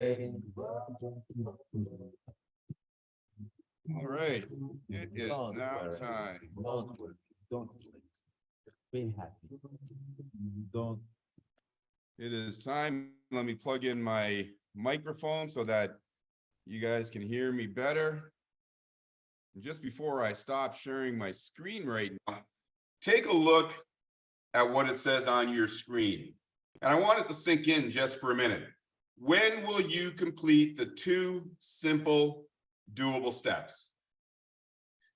All right, it is now time. Don't be happy. Don't. It is time. Let me plug in my microphone so that you guys can hear me better. And just before I stop sharing my screen right now, take a look at what it says on your screen. And I want it to sink in just for a minute. When will you complete the 2 simple, doable steps?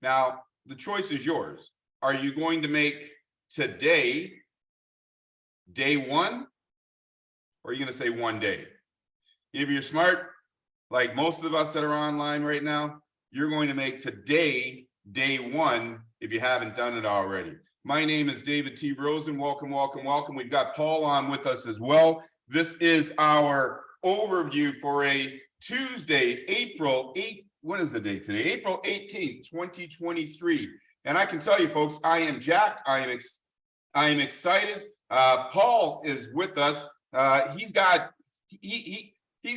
Now, the choice is yours. Are you going to make today day 1? Or are you going to say one day? If you're smart, like most of us that are online right now, you're going to make today day 1 if you haven't done it already. My name is David T. Rosen. Welcome, welcome, welcome. We've got Paul on with us as well. This is our overview for a Tuesday, April 8th. What is the date today? April 18th, 2023. And I can tell you, folks, I am jacked. I am excited. Paul is with us. He's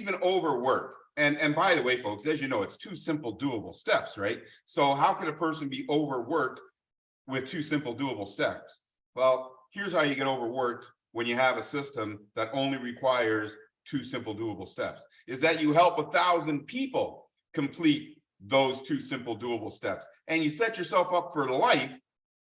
been overworked. And by the way, folks, as you know, it's 2 simple doable steps, right? So how can a person be overworked with 2 simple doable steps? Well, here's how you get overworked when you have a system that only requires 2 simple doable steps, is that you help 1,000 people complete those 2 simple doable steps. And you set yourself up for life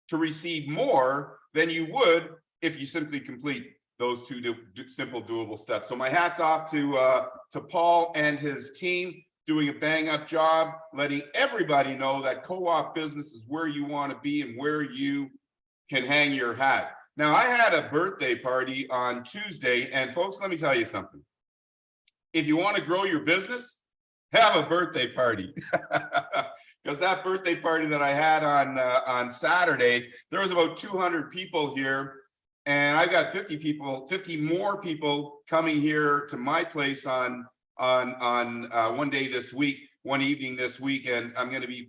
to receive more than you would if you simply complete those 2 simple doable steps. So my hat's off to Paul and his team, doing a bang up job, letting everybody know that co-op business is where you want to be and where you can hang your hat. Now, I had a birthday party on Tuesday, and folks, let me tell you something. If you want to grow your business, have a birthday party. Because that birthday party that I had on Saturday, there was about 200 people here. And I've got 50 more people coming here to my place on one day this week, one evening this week, and I'm going to be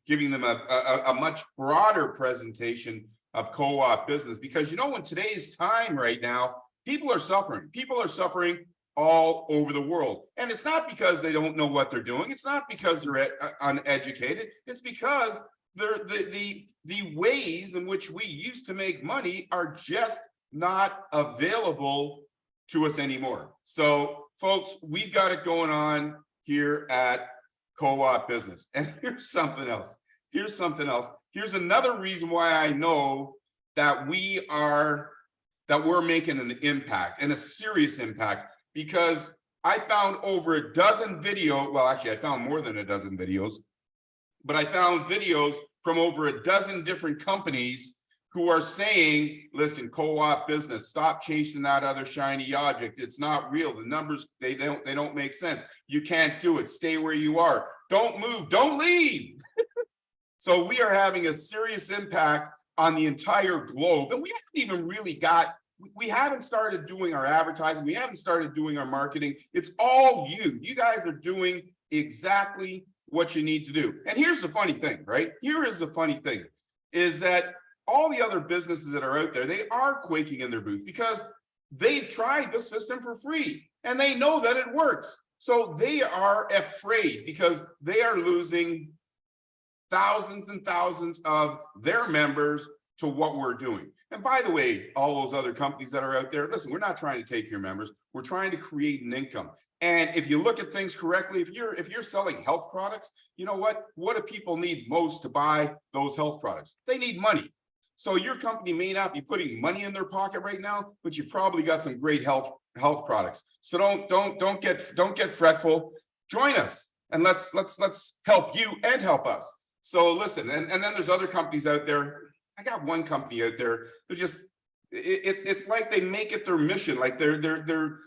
giving them a much broader presentation of co-op business, because you know, in today's time right now, people are suffering. People are suffering all over the world, and it's not because they don't know what they're doing. It's not because they're uneducated. It's because the ways in which we used to make money are just not available to us anymore. So, folks, we've got it going on here at Co-op Business. And here's something else. Here's another reason why I know that we're making an impact, and a serious impact, because I found over a dozen videos. Well, actually, I found more than a dozen videos. But I found videos from over a dozen different companies who are saying, listen, co-op business, stop chasing that other shiny object. It's not real. The numbers, they don't make sense. You can't do it. Stay where you are. Don't move. Don't leave. So we are having a serious impact on the entire globe. And we haven't started doing our advertising. We haven't started doing our marketing. It's all you. You guys are doing exactly what you need to do. And here's the funny thing, right? Here is the funny thing, is that all the other businesses that are out there, they are quaking in their boots because they've tried the system for free and they know that it works. So they are afraid because they are losing thousands and thousands of their members to what we're doing. And by the way, all those other companies that are out there, listen, we're not trying to take your members. We're trying to create an income. And if you look at things correctly, if you're selling health products, you know what do people need most to buy those health products? They need money. So your company may not be putting money in their pocket right now, but you probably got some great health products. So don't get fretful. Join us and let's help you and help us. So listen, and then there's other companies out there. I got one company out there. They're just it's like they make it their mission. Like they're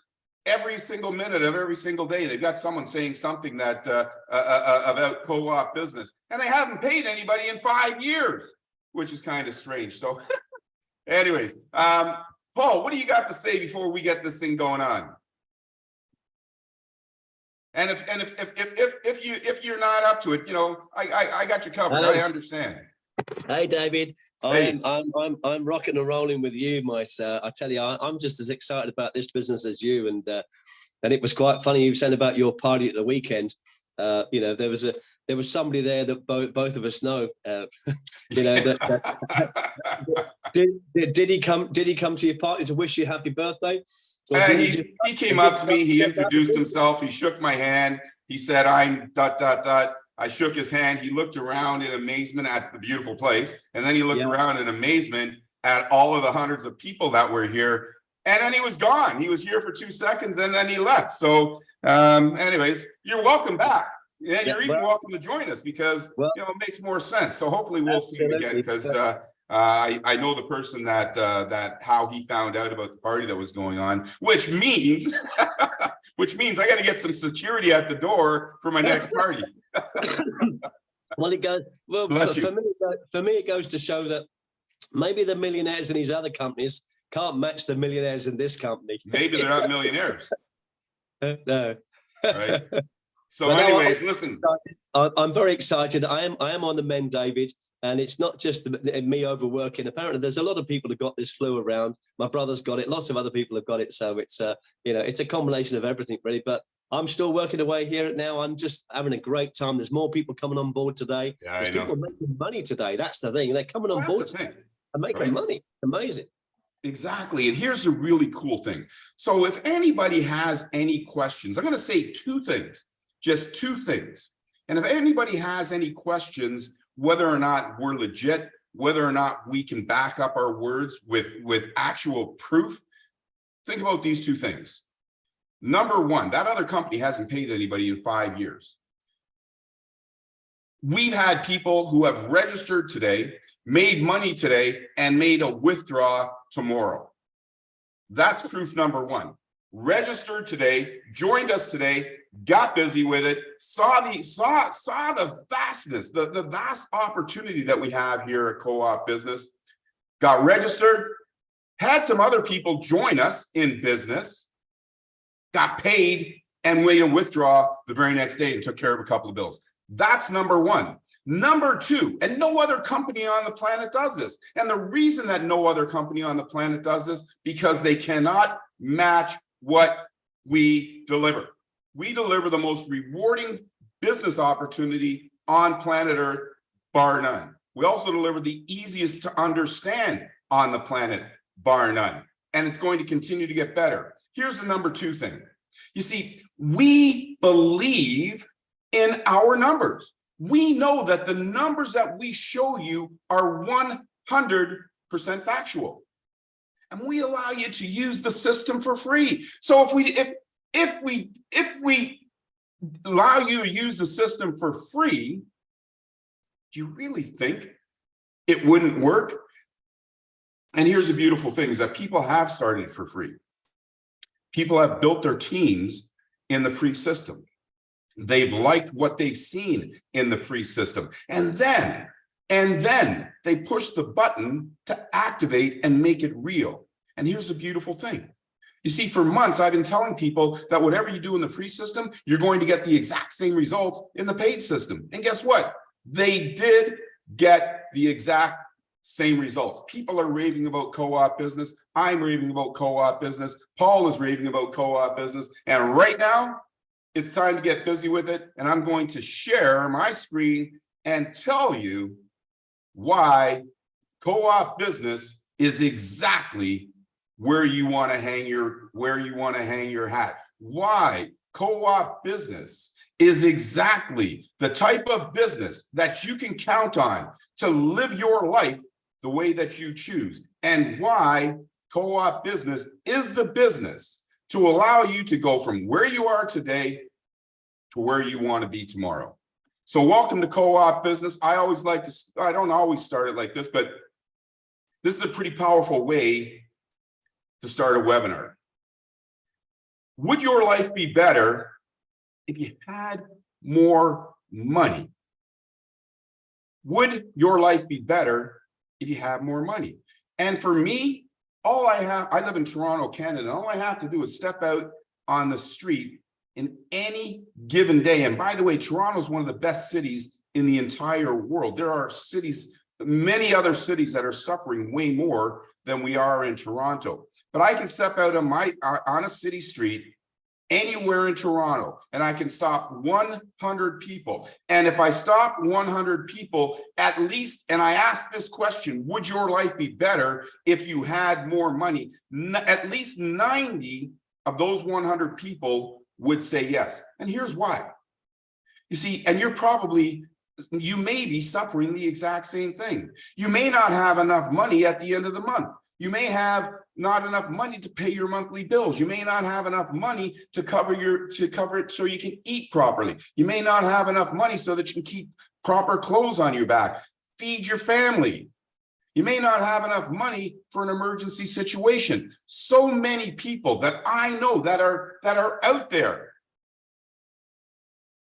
every single minute of every single day, they've got someone saying something that about co-op business, and they haven't paid anybody in 5 years, which is kind of strange. So, anyways, Paul, what do you got to say before we get this thing going on? And if you're not up to it, you know, I got you covered. I understand. Hi, David. Hey. I'm rocking and rolling with you, my sir. I tell you, I'm just as excited about this business as you. And it was quite funny you saying about your party at the weekend. You know, there was somebody there that both of us know. You know did he come to your party to wish you happy birthday? Or he came up to me. He introduced himself. He shook my hand. He said, "I'm ... I shook his hand. He looked around in amazement at the beautiful place. And then he looked around in amazement at all of the hundreds of people that were here. And then he was gone. He was here for 2 seconds and then he left. So anyways, you're welcome back. And you're even welcome to join us because you know, it makes more sense. So hopefully we'll see you again because I know the person that how he found out about the party that was going on, which means I got to get some security at the door for my next party. Well, it goes for me. It goes to show that maybe the millionaires in these other companies can't match the millionaires in this company. Maybe they're not millionaires. No. Right. So, anyways, listen. I'm very excited. I am on the mend, David, and it's not just me overworking. Apparently, there's a lot of people who got this flu around. My brother's got it. Lots of other people have got it. So it's you know, it's a combination of everything, really. But I'm still working away here now. I'm just having a great time. There's more people coming on board today. Yeah, There's people making money today. That's the thing. They're coming on board and making money. Amazing. Exactly. And here's a really cool thing. So if anybody has any questions, I'm going to say two things, just two things. And if anybody has any questions, whether or not we're legit, whether or not we can back up our words with actual proof, think about these two things. Number one, that other company hasn't paid anybody in 5 years. We've had people who have registered today, made money today, and made a withdrawal tomorrow. That's proof number one. Registered today, joined us today, got busy with it, saw the vastness, the vast opportunity that we have here at Co-op Business, got registered, had some other people join us in business, got paid, and made a withdrawal the very next day and took care of a couple of bills. That's number one. Number two, and no other company on the planet does this. And the reason that no other company on the planet does this, because they cannot match what we deliver. We deliver the most rewarding business opportunity on planet Earth, bar none. We also deliver the easiest to understand on the planet, bar none. And it's going to continue to get better. Here's the number two thing. You see, we believe in our numbers. We know that the numbers that we show you are 100% factual. And we allow you to use the system for free. So if we allow you to use the system for free, do you really think it wouldn't work? And here's the beautiful thing is that people have started for free. People have built their teams in the free system. They've liked what they've seen in the free system. And then they push the button to activate and make it real. And here's the beautiful thing. You see, for months, I've been telling people that whatever you do in the free system, you're going to get the exact same results in the paid system. And guess what? They did get the exact same results. People are raving about Co-op Business. I'm raving about Co-op Business. Paul is raving about Co-op Business. And right now, it's time to get busy with it. And I'm going to share my screen and tell you why Co-op Business is exactly where you want to hang your hat. Why Co-op Business is exactly the type of business that you can count on to live your life the way that you choose, and why Co-op Business is the business to allow you to go from where you are today to where you want to be tomorrow. So welcome to Co-op Business. I don't always start it like this, but this is a pretty powerful way to start a webinar. Would your life be better if you had more money? Would your life be better if you have more money? And for me, I live in Toronto, Canada. All I have to do is step out on the street in any given day. And by the way, Toronto is one of the best cities in the entire world. There are cities many other cities that are suffering way more than we are in Toronto. But I can step out on a city street anywhere in Toronto, and I can stop 100 people. And if I stop 100 people, at least, and I ask this question, would your life be better if you had more money? At least 90 of those 100 people would say yes. And here's why. You see, and you may be suffering the exact same thing. You may not have enough money at the end of the month. You may have not enough money to pay your monthly bills. You may not have enough money to cover it so you can eat properly. You may not have enough money so that you can keep proper clothes on your back, feed your family. You may not have enough money for an emergency situation. So many people that I know that are out there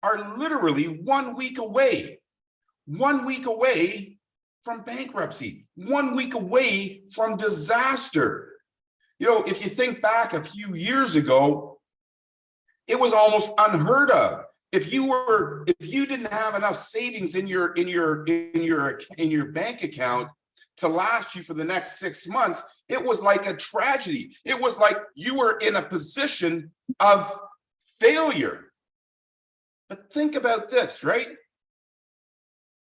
are literally 1 week away from bankruptcy, 1 week away from disaster. You know, if you think back a few years ago, it was almost unheard of. If you didn't have enough savings in your bank account to last you for the next 6 months, it was like a tragedy. It was like you were in a position of failure. But think about this, right?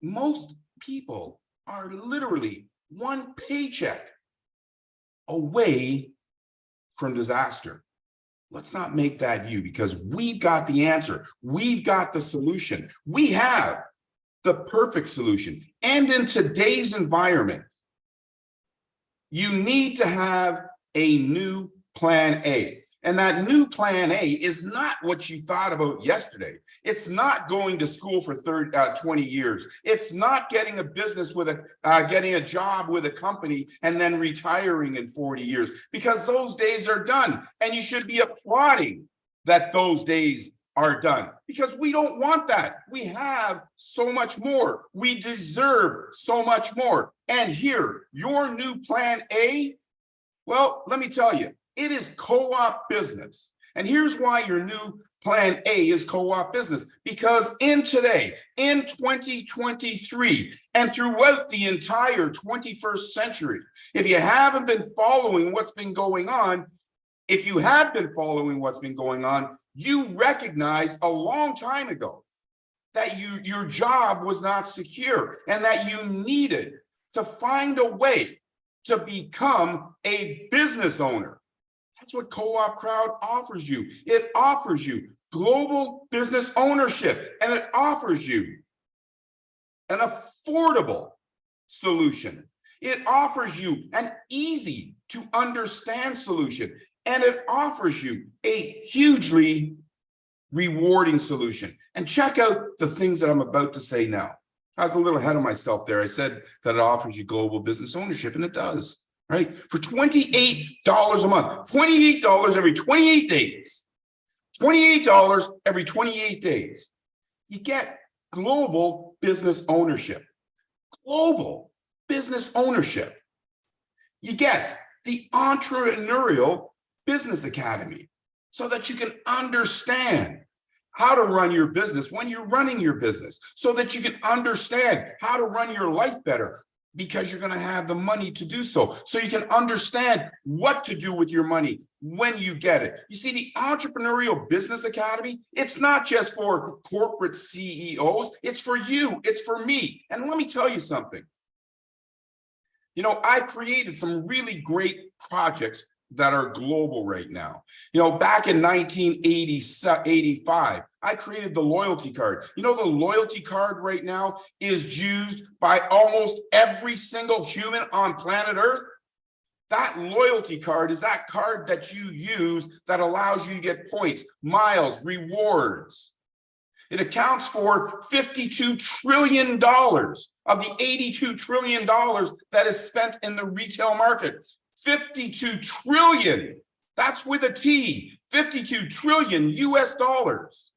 Most people are literally one paycheck away from disaster. Let's not make that you, because we've got the answer. We've got the solution. We have the perfect solution. And in today's environment, you need to have a new plan A. And that new plan A is not what you thought about yesterday. It's not going to school for 20 years. It's not getting a business getting a job with a company and then retiring in 40 years, because those days are done. And you should be applauding that those days are done, because we don't want that. We have so much more. We deserve so much more. And here, your new plan A, well, let me tell you, it is co-op business. And here's why your new plan A is co-op business. Because in 2023, and throughout the entire 21st century, if you haven't been following what's been going on, you recognized a long time ago that your job was not secure and that you needed to find a way to become a business owner. That's what Co-op Crowd offers you. It offers you global business ownership, and it offers you an affordable solution. It offers you an easy to understand solution, and it offers you a hugely rewarding solution. And check out the things that I'm about to say now. I was a little ahead of myself there. I said that it offers you global business ownership, and it does. Right? For $28 a month, $28 every 28 days, $28 every 28 days, you get global business ownership. Global business ownership. You get the Entrepreneurial Business Academy so that you can understand how to run your business when you're running your business, so that you can understand how to run your life better, because you're going to have the money to do so. So you can understand what to do with your money when you get it. You see, the Entrepreneurial Business Academy, it's not just for corporate CEOs, it's for you, it's for me. And let me tell you something. You know, I created some really great projects that are global right now. You know, back in 1985, I created the loyalty card. You know, the loyalty card right now is used by almost every single human on planet Earth. That loyalty card is that card that you use that allows you to get points, miles, rewards. It accounts for $52 trillion of the $82 trillion that is spent in the retail market. 52 trillion, that's with a T, 52 trillion US dollars.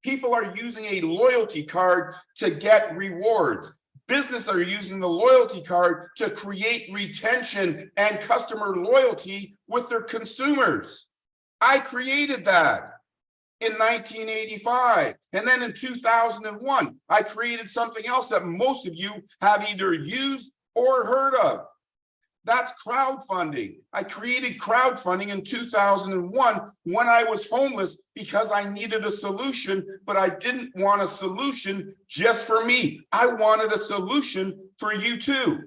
People are using a loyalty card to get rewards. Businesses are using the loyalty card to create retention and customer loyalty with their consumers. I created that. in 1985. And then in 2001, I created something else that most of you have either used or heard of. That's crowdfunding. I created crowdfunding in 2001 when I was homeless because I needed a solution, but I didn't want a solution just for me. I wanted a solution for you too.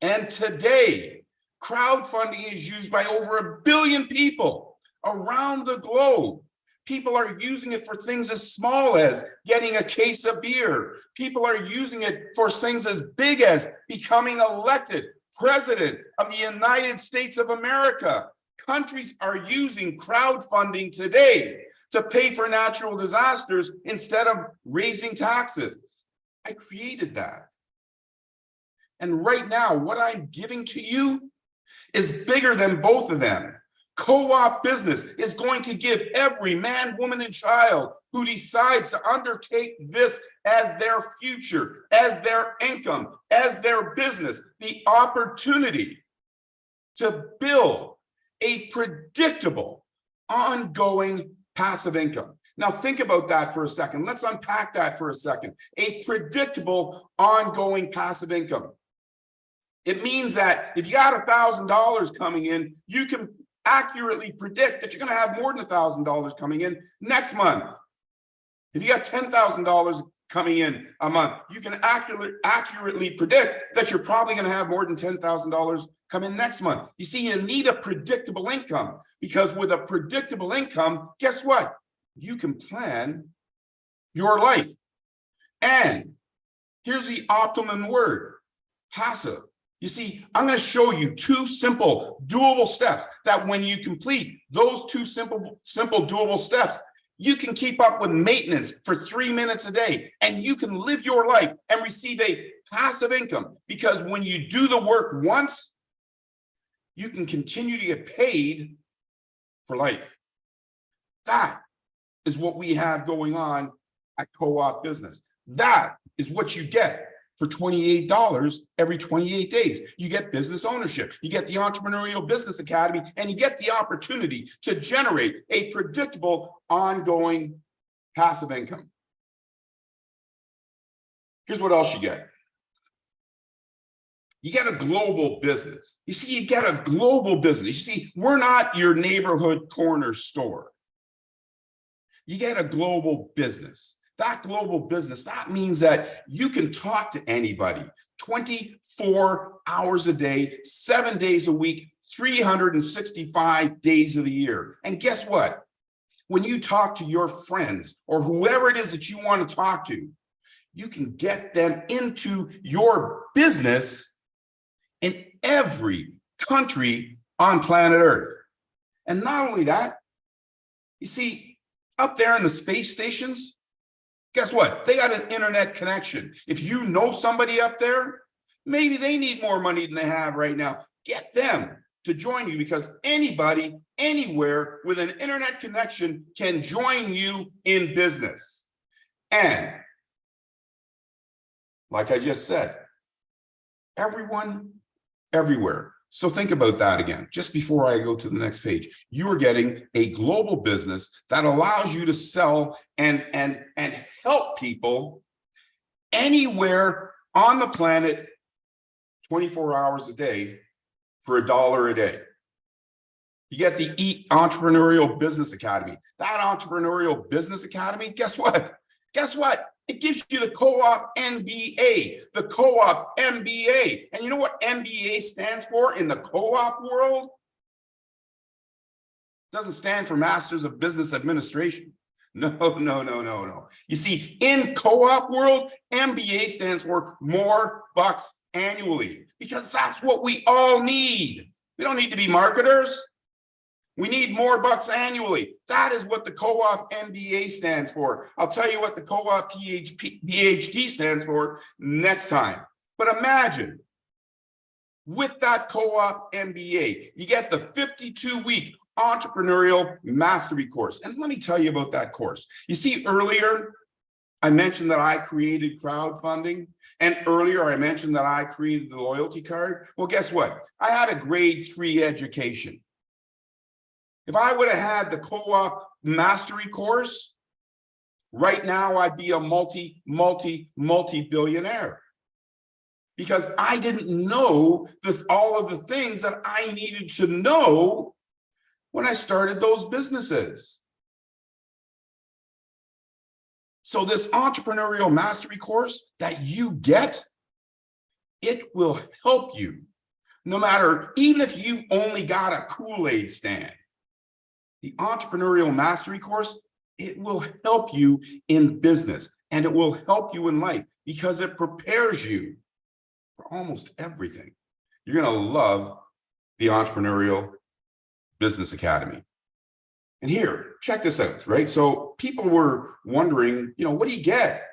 And today, crowdfunding is used by over 1 billion people around the globe. People are using it for things as small as getting a case of beer. People are using it for things as big as becoming elected President of the United States of America. Countries are using crowdfunding today to pay for natural disasters instead of raising taxes. I created that. And right now, what I'm giving to you is bigger than both of them. Co-op business is going to give every man, woman, and child who decides to undertake this as their future, as their income, as their business, the opportunity to build a predictable, ongoing passive income. Now think about that for a second. Let's unpack that for a second. A predictable, ongoing passive income. It means that if you got $1,000 coming in, you can accurately predict that you're going to have more than $1,000 coming in next month. If you got $10,000 coming in a month, you can accurately predict that you're probably going to have more than $10,000 come in next month. You see, you need a predictable income, because with a predictable income, guess what? You can plan your life. And here's the optimum word: passive. You see, I'm going to show you 2 simple, doable steps that when you complete those 2 simple doable steps, you can keep up with maintenance for 3 minutes a day, and you can live your life and receive a passive income. Because when you do the work once, you can continue to get paid for life. That is what we have going on at Co-op Business. That is what you get for $28 every 28 days. You get business ownership, you get the Entrepreneurial Business Academy, and you get the opportunity to generate a predictable, ongoing passive income. Here's what else you get. You get a global business. You see, you get a global business. You see, we're not your neighborhood corner store. You get a global business. That global business, that means that you can talk to anybody 24 hours a day, 7 days a week, 365 days of the year. And guess what? When you talk to your friends or whoever it is that you want to talk to, you can get them into your business in every country on planet Earth. And not only that, you see, up there in the space stations, guess what? They got an internet connection. If you know somebody up there, maybe they need more money than they have right now. Get them to join you, because anybody, anywhere with an internet connection can join you in business. And like I just said, everyone, everywhere. So think about that again, just before I go to the next page. You are getting a global business that allows you to sell and help people anywhere on the planet 24 hours a day for $1 a day. You get the Entrepreneurial Business Academy. That Entrepreneurial Business Academy, guess what? Guess what? It gives you the Co-op MBA, the Co-op MBA. And you know what MBA stands for in the co-op world? It doesn't stand for Masters of Business Administration. No. You see, in co-op world, MBA stands for more bucks annually, because that's what we all need. We don't need to be marketers. We need more bucks annually. That is what the Co-op MBA stands for. I'll tell you what the Co-op PhD stands for next time. But imagine, with that Co-op MBA, you get the 52-week Entrepreneurial Mastery course. And let me tell you about that course. You see, earlier, I mentioned that I created crowdfunding. And earlier, I mentioned that I created the loyalty card. Well, guess what? I had a grade 3 education. If I would have had the Co-op mastery course, right now I'd be a multi-billionaire. Because I didn't know all of the things that I needed to know when I started those businesses. So this entrepreneurial mastery course that you get, it will help you no matter, even if you've only got a Kool-Aid stand. The entrepreneurial mastery course, it will help you in business and it will help you in life because it prepares you for almost everything. You're going to love the Entrepreneurial Business Academy. And here, check this out, right? So people were wondering, what do you get?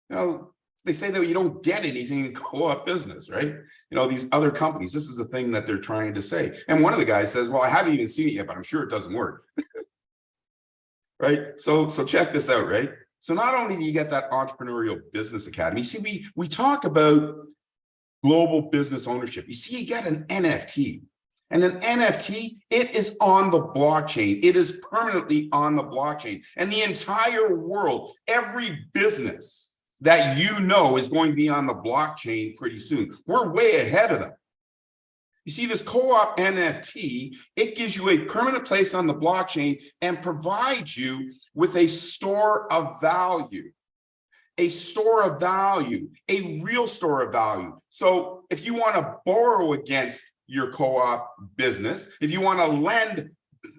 They say that you don't get anything in co-op business, right? These other companies, this is the thing that they're trying to say. And one of the guys says, well, I haven't even seen it yet, but I'm sure it doesn't work. Right? So check this out, right? So not only do you get that Entrepreneurial Business Academy, see, we talk about global business ownership. You see, you get an NFT. And an NFT, it is on the blockchain. It is permanently on the blockchain. And the entire world, every business that you know is going to be on the blockchain pretty soon. We're way ahead of them. You see, this co-op NFT, it gives you a permanent place on the blockchain and provides you with a store of value. A store of value, a real store of value. So if you want to borrow against your co-op business, if you want to lend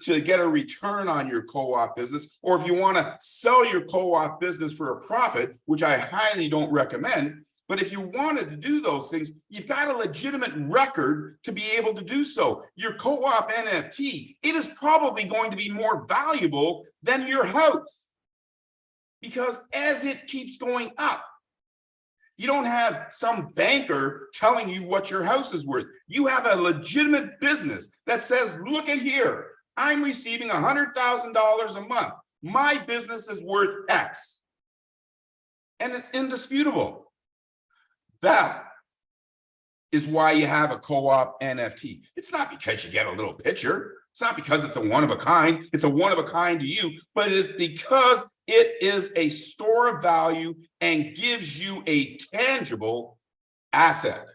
to get a return on your co-op business, or if you want to sell your co-op business for a profit, which I highly don't recommend, but if you wanted to do those things, you've got a legitimate record to be able to do so. Your co-op NFT, it is probably going to be more valuable than your house. Because as it keeps going up, you don't have some banker telling you what your house is worth. You have a legitimate business that says, look at here, I'm receiving $100,000 a month. My business is worth X. And it's indisputable. That is why you have a co-op NFT. It's not because you get a little picture. It's not because it's a one of a kind. It's a one of a kind to you, but it is because it is a store of value and gives you a tangible asset.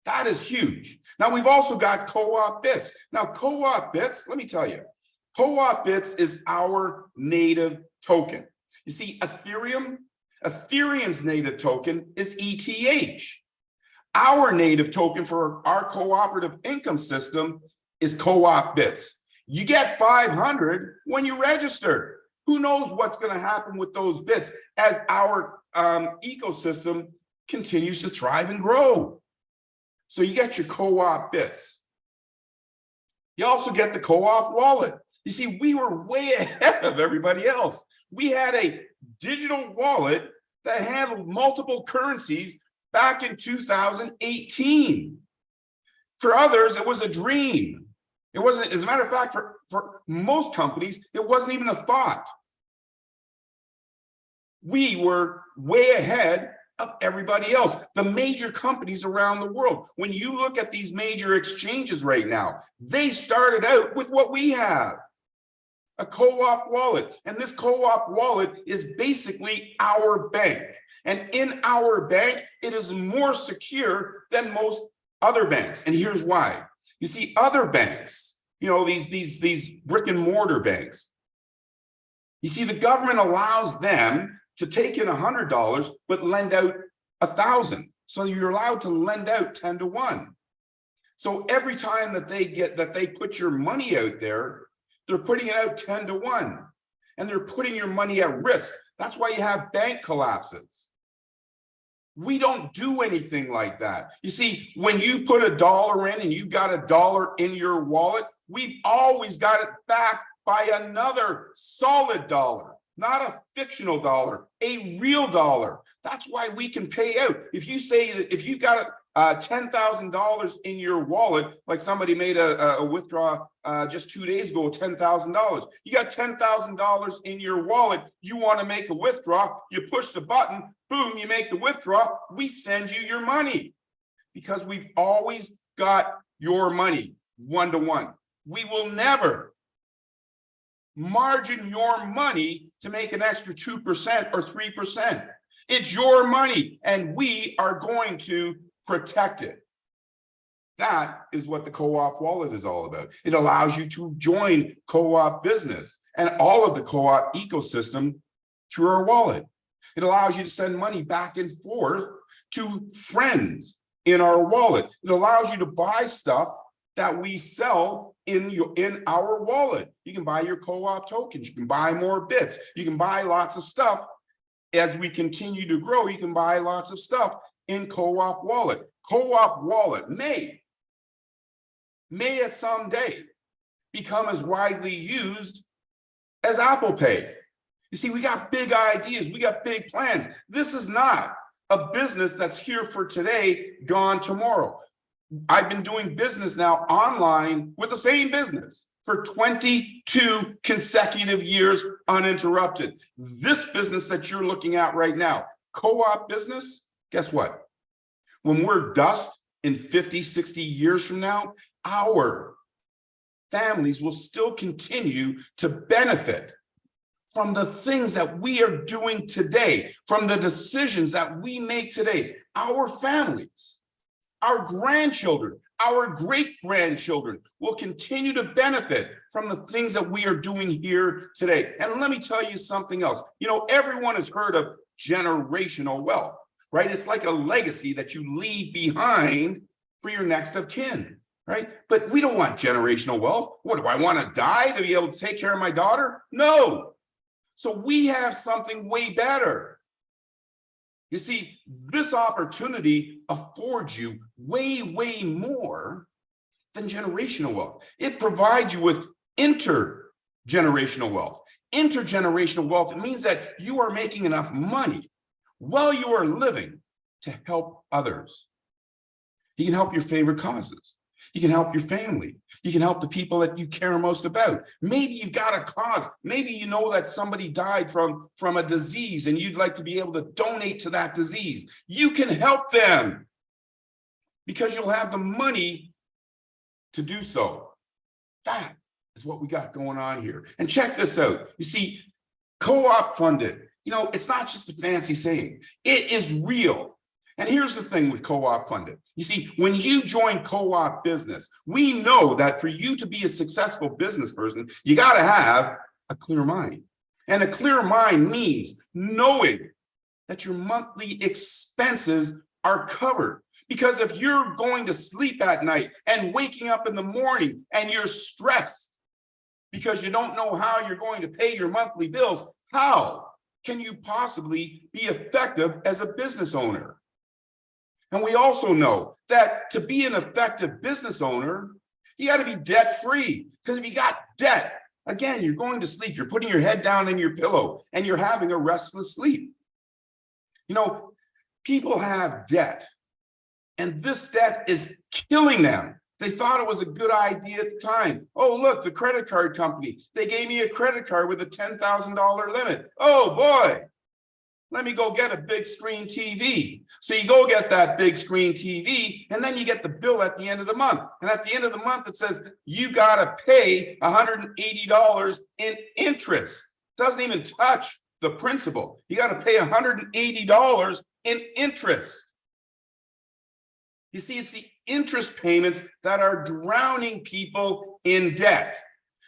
That is huge. Now, we've also got co-op bits. Now, co-op bits, let me tell you, co-op bits is our native token. You see, Ethereum's native token is ETH. Our native token for our cooperative income system is co-op bits. You get 500 when you register. Who knows what's going to happen with those bits as our ecosystem continues to thrive and grow. So you get your co-op bits. You also get the co-op wallet. You see, we were way ahead of everybody else. We had a digital wallet that handled multiple currencies back in 2018. For others, it was a dream. It wasn't, as a matter of fact, for most companies, it wasn't even a thought. We were way ahead of everybody else, the major companies around the world. When you look at these major exchanges right now, they started out with what we have, a co-op wallet. And this co-op wallet is basically our bank. And in our bank, it is more secure than most other banks. And here's why. You see, other banks, these brick and mortar banks, you see, the government allows them to take in $100, but lend out 1,000. So you're allowed to lend out 10 to 1. So every time that they put your money out there, they're putting it out 10 to 1, and they're putting your money at risk. That's why you have bank collapses. We don't do anything like that. You see, when you put $1 in and you got $1 in your wallet, we've always got it back by another solid dollar, not a fictional dollar, a real dollar. That's why we can pay out. If you say that if you got $10,000 in your wallet, like somebody made a withdrawal just 2 days ago, $10,000. You got $10,000 in your wallet. You want to make a withdrawal. You push the button, boom, you make the withdrawal. We send you your money because we've always got your money 1 to 1. We will never margin your money to make an extra 2% or 3%. It's your money, and we are going to protect it. That is what the co-op wallet is all about. It allows you to join co-op business and all of the co-op ecosystem through our wallet. It allows you to send money back and forth to friends in our wallet. It allows you to buy stuff that we sell in our wallet. You can buy your co-op tokens. You can buy more bits. You can buy lots of stuff. As we continue to grow, you can buy lots of stuff in co-op wallet. Co-op wallet may at some day become as widely used as Apple Pay. You see, we got big ideas. We got big plans. This is not a business that's here for today, gone tomorrow. I've been doing business now online with the same business for 22 consecutive years uninterrupted. This business that you're looking at right now, co-op business, guess what? When we're dust in 50, 60 years from now, our families will still continue to benefit from the things that we are doing today, from the decisions that we make today. Our families, our grandchildren, our great-grandchildren will continue to benefit from the things that we are doing here today. And let me tell you something else. You know, everyone has heard of generational wealth, right? It's like a legacy that you leave behind for your next of kin, right? But we don't want generational wealth. What, do I want to die to be able to take care of my daughter? No. So we have something way better. You see, this opportunity affords you way, way more than generational wealth. It provides you with intergenerational wealth. Intergenerational wealth, it means that you are making enough money while you are living to help others. You can help your favorite causes. You can help your family. You can help the people that you care most about. Maybe you've got a cause. Maybe you know that somebody died from a disease and you'd like to be able to donate to that disease. You can help them because you'll have the money to do so. That is what we got going on here. And check this out. You see, co-op funded, you know, it's not just a fancy saying. It is real. And here's the thing with co-op funded. You see, when you join co-op business, we know that for you to be a successful business person, you got to have a clear mind. And a clear mind means knowing that your monthly expenses are covered. Because if you're going to sleep at night and waking up in the morning and you're stressed because you don't know how you're going to pay your monthly bills, how can you possibly be effective as a business owner? And we also know that to be an effective business owner, you got to be debt-free. Because if you got debt, again, you're going to sleep, you're putting your head down in your pillow, and you're having a restless sleep. You know, people have debt, and this debt is killing them. They thought it was a good idea at the time. Oh, look, the credit card company, they gave me a credit card with a $10,000 limit. Oh, boy. Let me go get a big screen TV. So you go get that big screen TV, and then you get the bill at the end of the month. And at the end of the month, it says, you got to pay $180 in interest. Doesn't even touch the principal. You got to pay $180 in interest. You see, it's the interest payments that are drowning people in debt.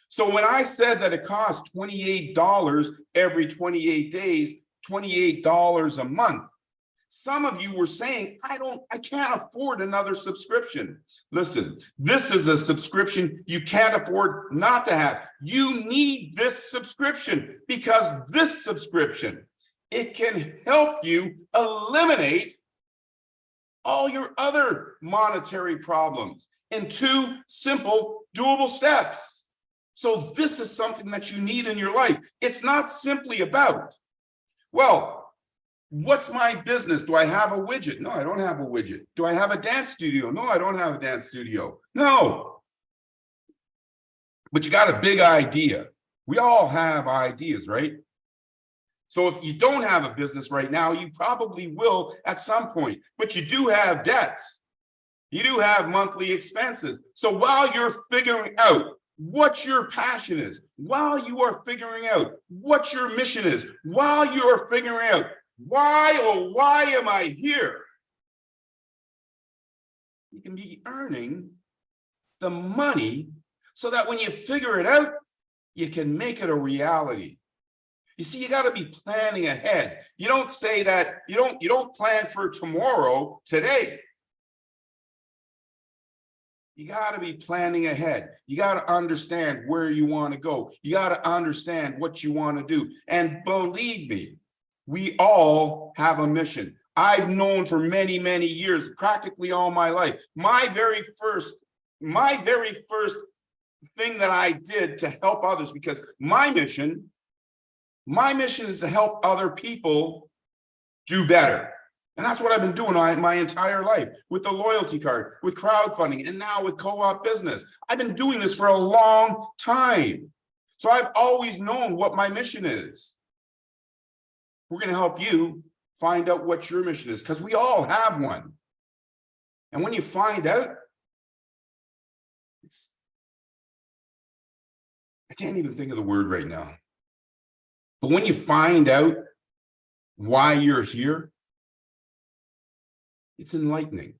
So when I said that it costs $28 every 28 days, $28 a month. Some of you were saying, I can't afford another subscription. Listen, this is a subscription you can't afford not to have. You need this subscription because this subscription, it can help you eliminate all your other monetary problems in 2 simple, doable steps. So this is something that you need in your life. It's not simply about, well, what's my business? Do I have a widget? No, I don't have a widget. Do I have a dance studio? No, I don't have a dance studio. No. But you got a big idea. We all have ideas, right? So if you don't have a business right now, you probably will at some point, but you do have debts. You do have monthly expenses. So while you're figuring out what your passion is, while you are figuring out what your mission is, while you are figuring out why, oh, why am I here? You can be earning the money so that when you figure it out, you can make it a reality. You see, you got to be planning ahead. You don't say that, you don't plan for tomorrow, today. You got to be planning ahead. You got to understand where you want to go. You got to understand what you want to do. And believe me, we all have a mission. I've known for many, many years, practically all my life, my very first thing that I did to help others, because my mission is to help other people do better. And that's what I've been doing my entire life, with the loyalty card, with crowdfunding, and now with co-op business. I've been doing this for a long time. So I've always known what my mission is. We're going to help you find out what your mission is, because we all have one. And when you find out, I can't even think of the word right now. But when you find out why you're here, it's enlightening.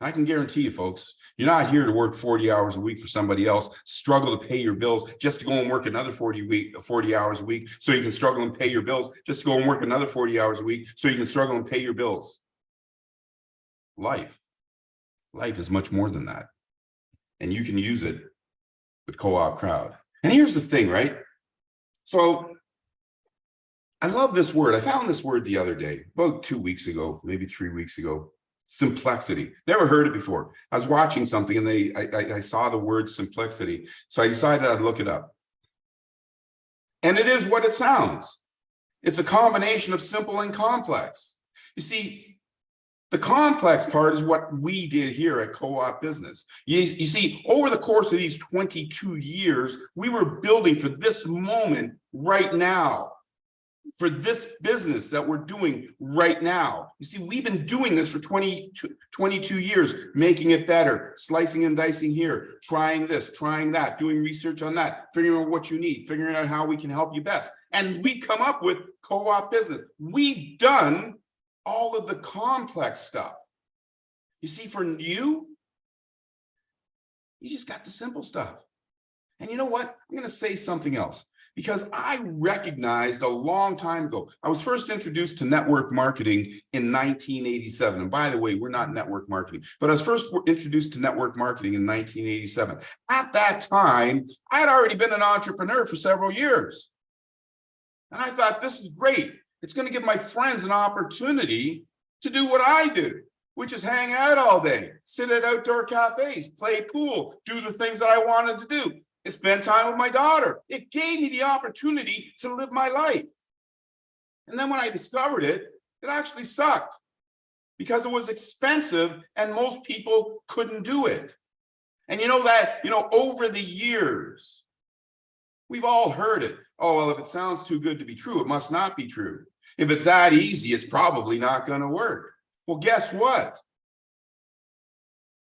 I can guarantee you, folks, you're not here to work 40 hours a week for somebody else, struggle to pay your bills just to go and work another 40 hours a week so you can struggle and pay your bills, just to go and work another 40 hours a week so you can struggle and pay your bills. Life is much more than that. And you can use it with Co-op Crowd. And here's the thing, right? So I love this word. I found this word the other day, about 2 weeks ago, maybe 3 weeks ago. Simplicity. Never heard it before. I was watching something and I saw the word simplicity. So I decided I'd look it up. And it is what it sounds. It's a combination of simple and complex. You see, the complex part is what we did here at Co-op Business. You see, over the course of these 22 years, we were building for this moment right now, for this business that we're doing right now. You see, we've been doing this for 22 years, making it better, slicing and dicing here, trying this, trying that, doing research on that, figuring out what you need, figuring out how we can help you best. And we come up with Co-op Business. We've done all of the complex stuff. You see, for you just got the simple stuff. And you know what? I'm going to say something else, because I recognized a long time ago, I was first introduced to network marketing in 1987. And by the way, we're not network marketing, but I was first introduced to network marketing in 1987. At that time, I had already been an entrepreneur for several years. And I thought, this is great. It's going to give my friends an opportunity to do what I do, which is hang out all day, sit at outdoor cafes, play pool, do the things that I wanted to do. Spend time with my daughter. It gave me the opportunity to live my life. And then when I discovered it, it actually sucked because it was expensive and most people couldn't do it. And you know that, over the years, we've all heard it. Oh, well, if it sounds too good to be true, it must not be true. If it's that easy, it's probably not going to work. Well, guess what?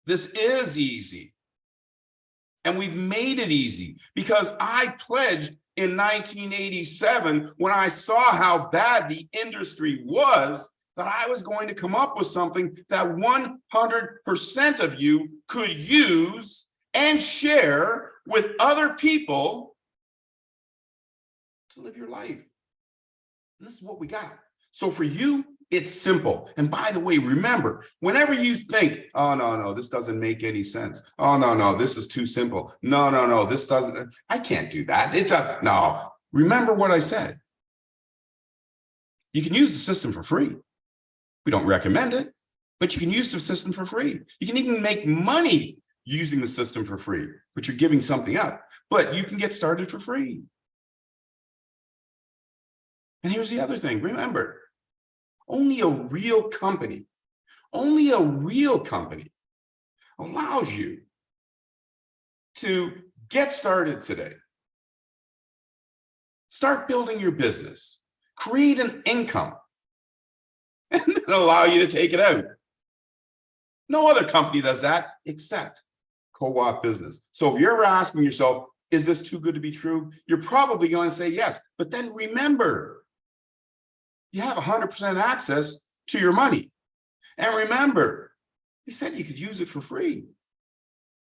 This is easy. And we've made it easy because I pledged in 1987, when I saw how bad the industry was, that I was going to come up with something that 100% of you could use and share with other people to live your life. This is what we got. So for you, it's simple. And by the way, remember, whenever you think, oh, no, this doesn't make any sense. Oh, no, this is too simple. No, this doesn't, I can't do that. It doesn't. No, remember what I said. You can use the system for free. We don't recommend it, but you can use the system for free. You can even make money using the system for free, but you're giving something up, but you can get started for free. And here's the other thing, remember, only a real company allows you to get started today. Start building your business, create an income, and then allow you to take it out. No other company does that except co-op business. So if you're ever asking yourself, is this too good to be true? You're probably going to say yes. But then remember, you have 100% access to your money. And remember, he said you could use it for free.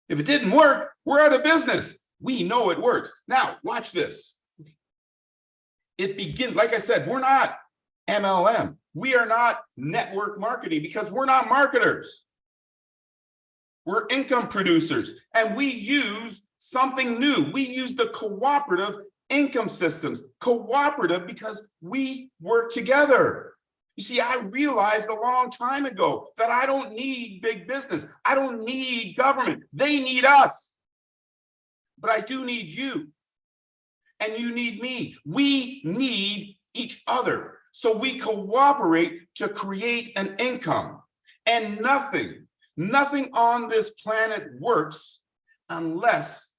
If it didn't work, we're out of business. We know it works. Now, watch this. It begins, like I said, we're not MLM. We are not network marketing because we're not marketers. We're income producers, and we use something new. We use the cooperative income systems. Cooperative because we work together. You see, I realized a long time ago that I don't need big business. I don't need government. They need us. But I do need you. And you need me. We need each other. So we cooperate to create an income. And nothing on this planet works unless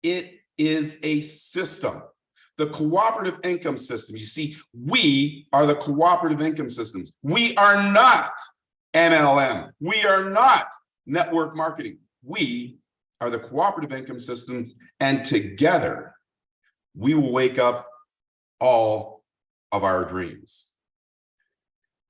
it is a system. The cooperative income system. You see, we are the cooperative income systems. We are not MLM. We are not network marketing. We are the cooperative income system, and together we will wake up all of our dreams.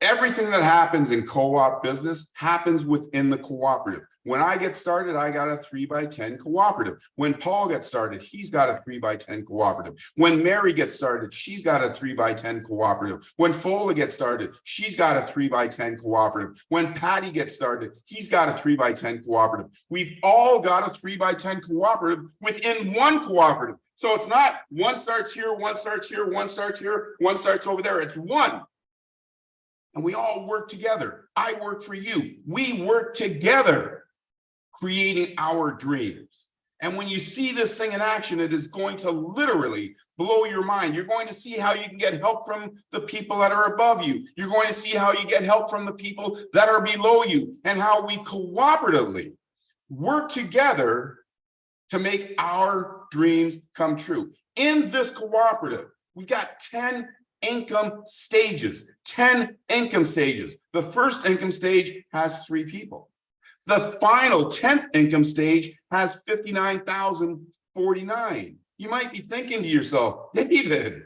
Everything that happens in co-op business happens within the cooperative. When I get started, I got a 3x10 cooperative. When Paul gets started, he's got a 3x10 cooperative. When Mary gets started, she's got a 3x10 cooperative. When Fola gets started, she's got a 3x10 cooperative. When Patty gets started, he's got a 3x10 cooperative. We've all got a 3x10 cooperative within one cooperative. So it's not one starts here, one starts here, one starts here, one starts over there. It's one. And we all work together. I work for you. We work together, creating our dreams. And when you see this thing in action, it is going to literally blow your mind. You're going to see how you can get help from the people that are above you. You're going to see how you get help from the people that are below you, and how we cooperatively work together to make our dreams come true. In this cooperative, we've got 10 income stages, 10 income stages. The first income stage has 3 people. The final 10th income stage has 59,049. You might be thinking to yourself, David,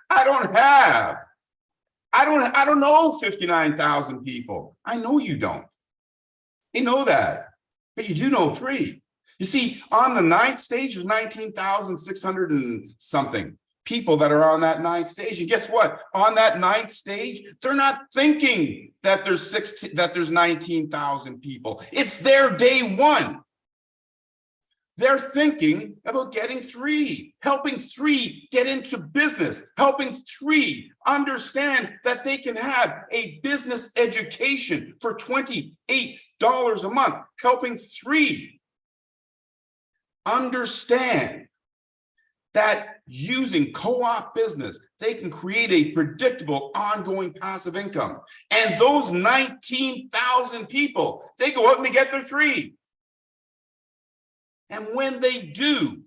I don't know 59,000 people. I know you don't. You know that, but you do know 3. You see, on the 9th stage is 19,600 and something people that are on that 9th stage. And guess what? On that 9th stage, they're not thinking that there's 19,000 people. It's their day one. They're thinking about getting 3, helping 3 get into business, helping 3 understand that they can have a business education for $28 a month, helping 3 understand that using co-op business, they can create a predictable, ongoing passive income. And those 19,000 people, they go out and they get their 3. And when they do,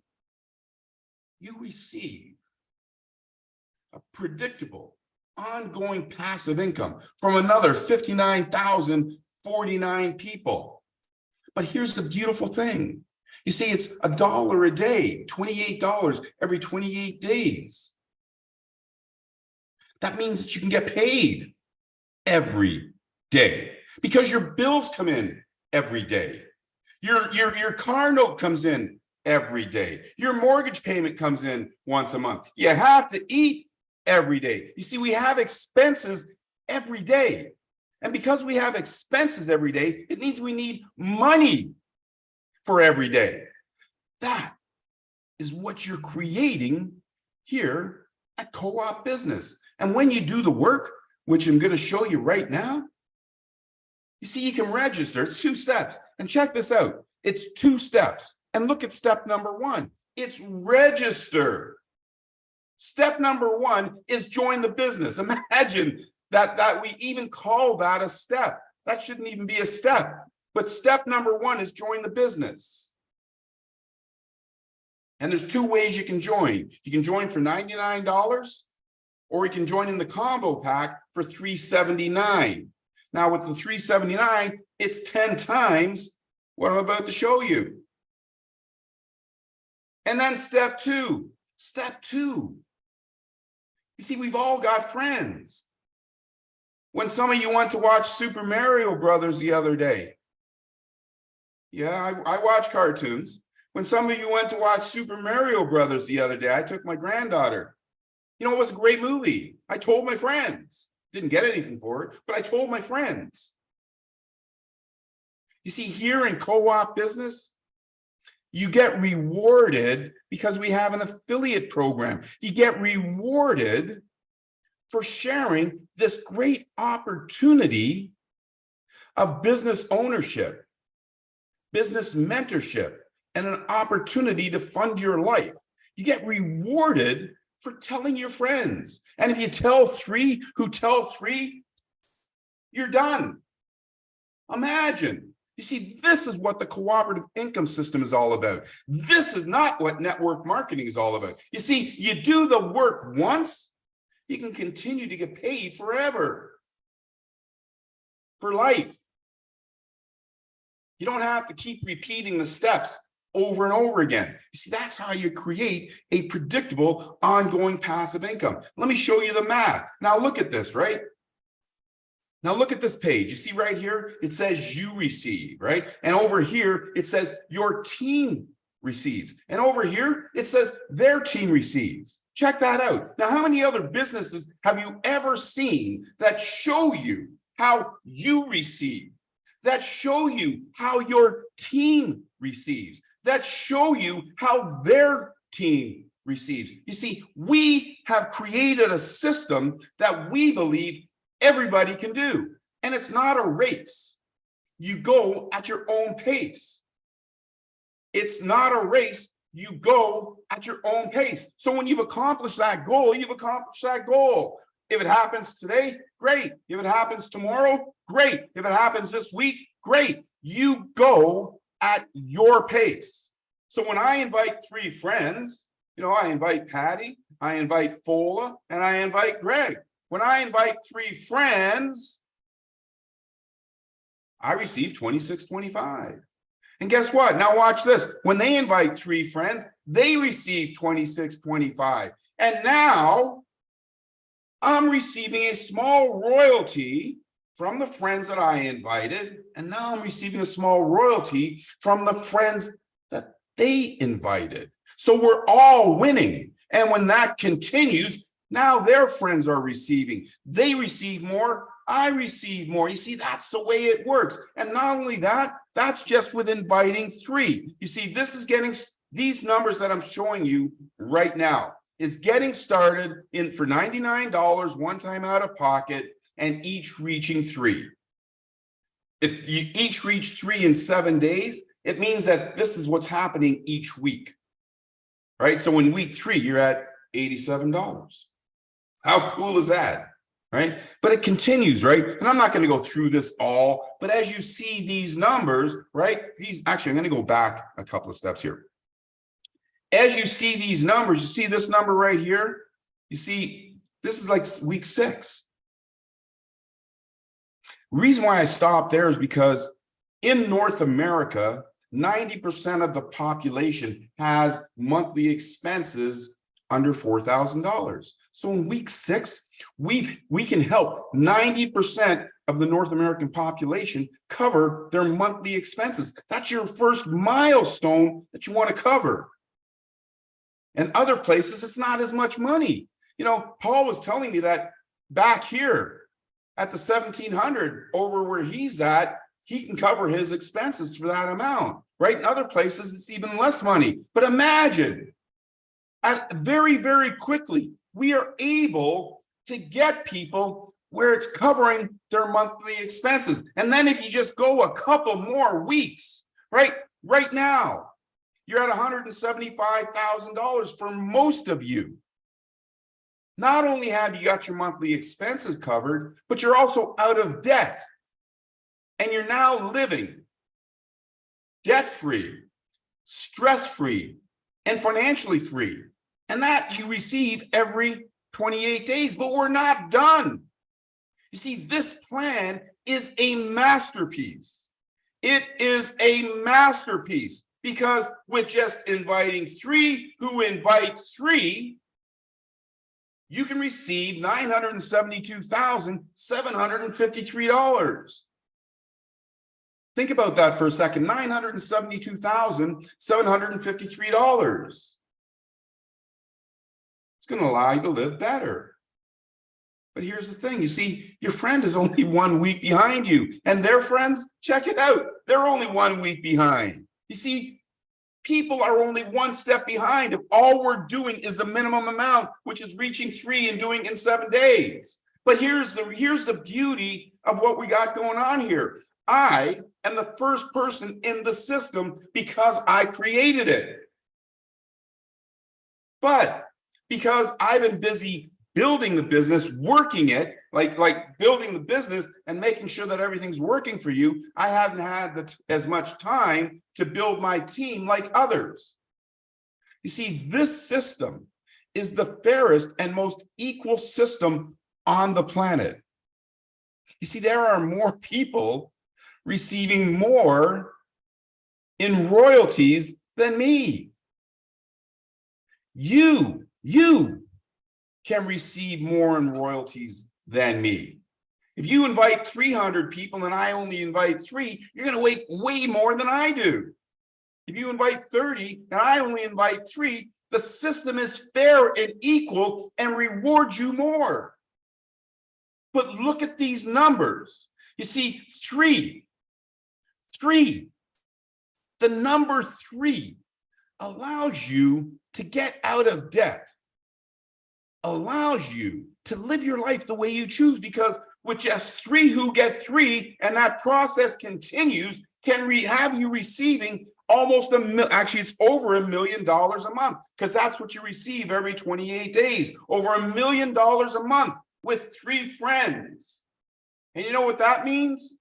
you receive a predictable, ongoing passive income from another 59,049 people. But here's the beautiful thing. You see, it's $1 a day, $28 every 28 days. That means that you can get paid every day because your bills come in every day. Your car note comes in every day. Your mortgage payment comes in once a month. You have to eat every day. You see, we have expenses every day. And because we have expenses every day, it means we need money for every day. That is what you're creating here at Co-op Business. And when you do the work, which I'm going to show you right now, you see, you can register. It's 2 steps. And check this out. It's 2 steps. And look at step number 1. It's register. Step number 1 is join the business. Imagine that we even call that a step. That shouldn't even be a step. But step number 1 is join the business. And there's 2 ways you can join. You can join for $99, or you can join in the combo pack for $379. Now with the $379, it's 10 times what I'm about to show you. And then step two. You see, we've all got friends. When some of you went to watch Super Mario Brothers the other day. Yeah, I watch cartoons. When some of you went to watch Super Mario Brothers the other day, I took my granddaughter. You know, it was a great movie. I told my friends. Didn't get anything for it, but I told my friends. You see, here in co-op business, you get rewarded because we have an affiliate program. You get rewarded for sharing this great opportunity of business ownership, business mentorship, and an opportunity to fund your life. You get rewarded for telling your friends. And if you tell three who tell three, you're done. Imagine. You see, this is what the cooperative income system is all about. This is not what network marketing is all about. You see, you do the work once, you can continue to get paid forever, for life. You don't have to keep repeating the steps over and over again. You see, that's how you create a predictable, ongoing passive income. Let me show you the math. Now look at this, right? Now look at this page. You see right here, it says you receive, right? And over here, it says your team receives. And over here, it says their team receives. Check that out. Now, how many other businesses have you ever seen that show you how you receive, that show you how your team receives, that show you how their team receives? You see, we have created a system that we believe everybody can do. And it's not a race. You go at your own pace. It's not a race. You go at your own pace. So when you've accomplished that goal, you've accomplished that goal. If it happens today, great. If it happens tomorrow, great. If it happens this week, great. You go at your pace. So when I invite three friends, you know, I invite Patty, I invite 𝗶𝗀𝗀𝗶𝗺𝗏, and I invite Greg. When I invite three friends, I receive $26.25. And guess what? Now watch this. When they invite three friends, they receive $26.25. And now I'm receiving a small royalty from the friends that I invited. And now I'm receiving a small royalty from the friends that they invited. So we're all winning. And when that continues, now their friends are receiving. They receive more, I receive more. You see, that's the way it works. And not only that, that's just with inviting three. You see, this is getting, these numbers that I'm showing you right now is getting started in for $99 one time out of pocket and each reaching three. If you each reach three in 7 days, it means that this is what's happening each week, right? So in week 3, you're at $87. How cool is that, right? But it continues, right? And I'm not going to go through this all, but as you see these numbers, right? These, actually, I'm going to go back a couple of steps here. As you see these numbers, you see this number right here. You see, this is like week 6. The reason why I stopped there is because in North America, 90% of the population has monthly expenses under $4,000. So in week 6, we can help 90% of the North American population cover their monthly expenses. That's your first milestone that you want to cover. And other places, it's not as much money. You know, Paul was telling me that back here at the 1700 over where he's at, he can cover his expenses for that amount, right? In other places, it's even less money. But imagine, very, very quickly, we are able to get people where it's covering their monthly expenses. And then if you just go a couple more weeks, right now, you're at $175,000 for most of you. Not only have you got your monthly expenses covered, but you're also out of debt. And you're now living debt-free, stress-free, and financially free. And that you receive every 28 days, but we're not done. You see, this plan is a masterpiece. It is a masterpiece because with just inviting 3 who invite 3, you can receive $972,753. Think about that for a second, $972,753. It's going to allow you to live better. But here's the thing, you see, your friend is only 1 week behind you, and their friends, check it out, they're only 1 week behind. You see, people are only 1 step behind if all we're doing is the minimum amount, which is reaching 3 and doing in 7 days. But here's the beauty of what we got going on here. I am the first person in the system because I created it. But because I've been busy building the business, working it, like building the business and making sure that everything's working for you, I haven't had as much time to build my team like others. You see, this system is the fairest and most equal system on the planet. You see, there are more people receiving more in royalties than me. You can receive more in royalties than me. If you invite 300 people and I only invite 3, you're going to make way more than I do. If you invite 30 and I only invite 3, the system is fair and equal and rewards you more. But look at these numbers. You see, 3, the number 3 allows you to get out of debt, allows you to live your life the way you choose, because with just 3 who get 3, and that process continues, can have you receiving almost actually it's over $1 million a month, because that's what you receive every 28 days, over $1 million a month with 3 friends. And you know what that means?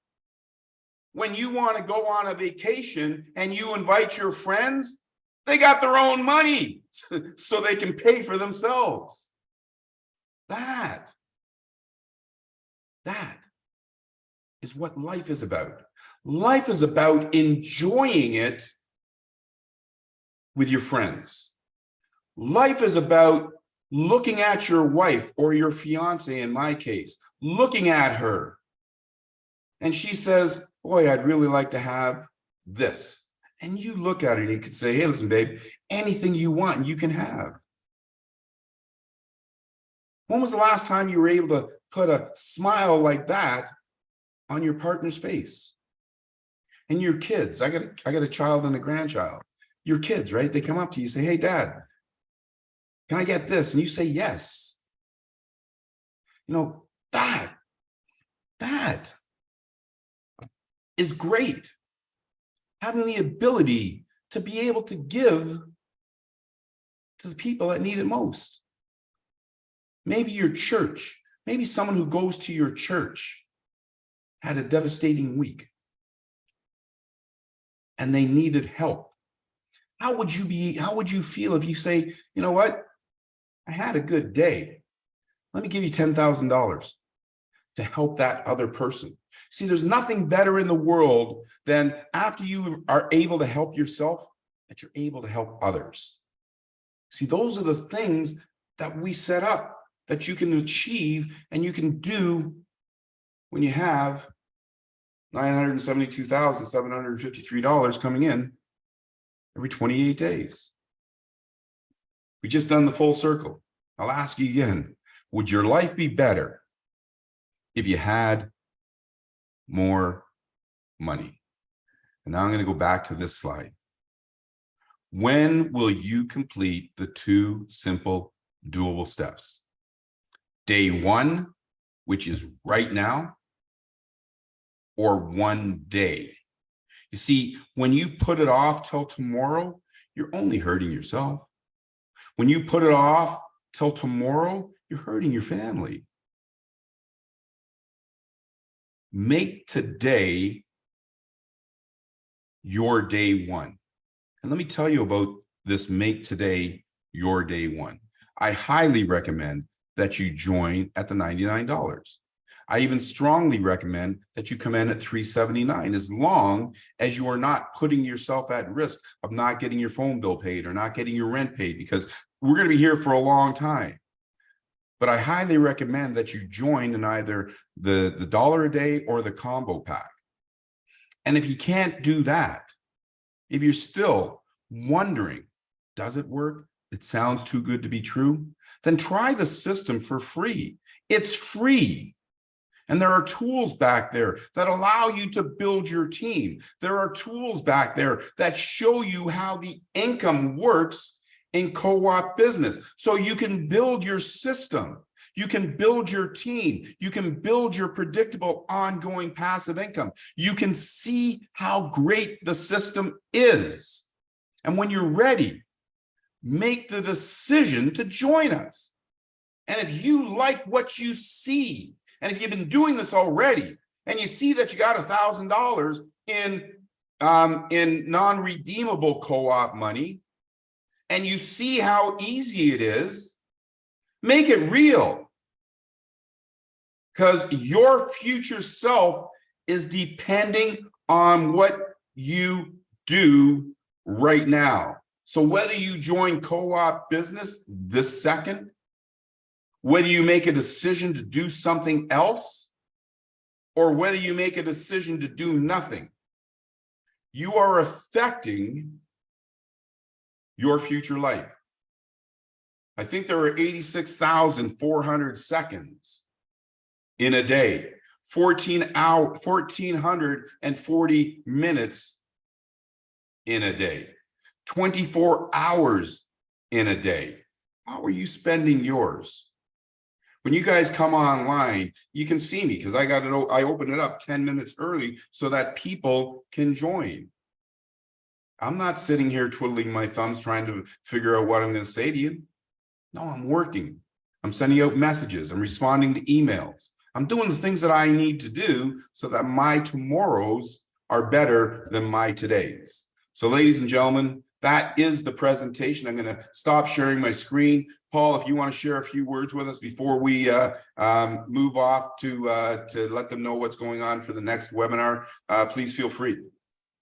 When you want to go on a vacation and you invite your friends, they got their own money so they can pay for themselves. That is what life is about. Life is about enjoying it with your friends. Life is about looking at your wife or your fiance, in my case, looking at her. And she says, boy, I'd really like to have this. And you look at her and you can say, hey, listen, babe, anything you want, you can have. When was the last time you were able to put a smile like that on your partner's face? And your kids, I got a child and a grandchild. Your kids, right? They come up to you and say, hey, Dad, can I get this? And you say yes. You know, that is great. Having the ability to be able to give to the people that need it most. Maybe your church, maybe someone who goes to your church had a devastating week and they needed help. How would you feel if you say, you know what? I had a good day. Let me give you $10,000 to help that other person. See, there's nothing better in the world than after you are able to help yourself, that you're able to help others. See, those are the things that we set up that you can achieve and you can do when you have $972,753 coming in every 28 days. We just done the full circle. I'll ask you again, would your life be better if you had more money? And now I'm going to go back to this slide. When will you complete the 2 simple doable steps? Day 1, which is right now, or 1 day? You see, when you put it off till tomorrow, you're only hurting yourself. When you put it off till tomorrow, you're hurting your family. Make today your day 1. And let me tell you about this make today your day 1. I highly recommend that you join at the $99. I even strongly recommend that you come in at 379, as long as you are not putting yourself at risk of not getting your phone bill paid or not getting your rent paid, because we're going to be here for a long time. But I highly recommend that you join in either the $1 a day or the combo pack. And if you can't do that, if you're still wondering, does it work? It sounds too good to be true. Then try the system for free. It's free. And there are tools back there that allow you to build your team. There are tools back there that show you how the income works in co-op business. So you can build your system. You can build your team. You can build your predictable ongoing passive income. You can see how great the system is. And when you're ready, make the decision to join us. And if you like what you see, and if you've been doing this already, and you see that you got $1,000 in non-redeemable co-op money, and you see how easy it is, make it real. Because your future self is depending on what you do right now. So whether you join co-op business this second, whether you make a decision to do something else, or whether you make a decision to do nothing, you are affecting your future life. I think there are 86,400 seconds in a day, 1,440 minutes in a day, 24 hours in a day. How are you spending yours? When you guys come online, you can see me because I opened it up 10 minutes early so that people can join. I'm not sitting here twiddling my thumbs trying to figure out what I'm going to say to you. No, I'm working. I'm sending out messages. I'm responding to emails. I'm doing the things that I need to do so that my tomorrows are better than my todays. So ladies and gentlemen, that is the presentation. I'm going to stop sharing my screen. Paul, if you want to share a few words with us before we move off to let them know what's going on for the next webinar, please feel free.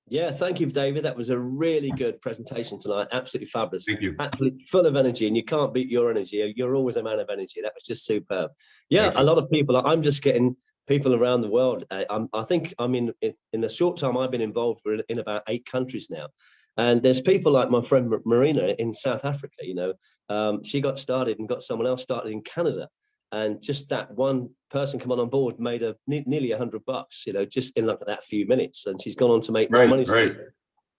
Yeah, thank you, David. That was a really good presentation tonight. Absolutely fabulous. Thank you. Absolutely full of energy, and you can't beat your energy. You're always a man of energy. That was just superb. Yeah, a lot of people. I'm just getting people around the world. I think I'm in the short time I've been involved, we're in about 8 countries now. And there's people like my friend Marina in South Africa, you know, she got started and got someone else started in Canada. And just that one person coming on board made nearly $100, you know, just in like that few minutes. And she's gone on to make more money. Right. So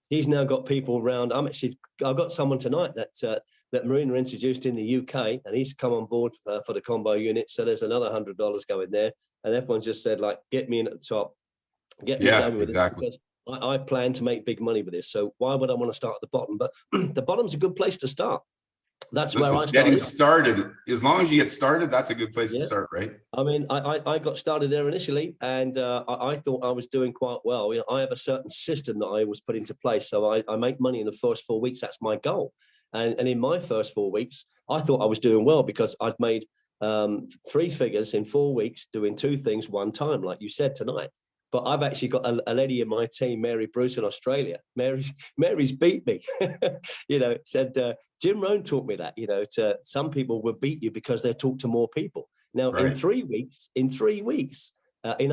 he's now got people around. I've got someone tonight that Marina introduced in the UK, and he's come on board for the combo unit. So there's another $100 going there. And everyone just said, like, get me in at the top, get me going with exactly. it. Because I plan to make big money with this. So why would I want to start at the bottom? But the bottom's a good place to start. That's where I started. Getting started, as long as you get started, that's a good place to start, right? I mean, I got started there initially, and I thought I was doing quite well. You know, I have a certain system that I always put into place. So I make money in the first 4 weeks. That's my goal. And in my first 4 weeks, I thought I was doing well because I'd made 3 figures in 4 weeks doing 2 things one time, like you said tonight. But I've actually got a lady in my team, Mary Bruce in Australia. Mary's beat me. You know, said Jim Rohn taught me that. You know, some people will beat you because they talk to more people. Now, in 3 weeks, in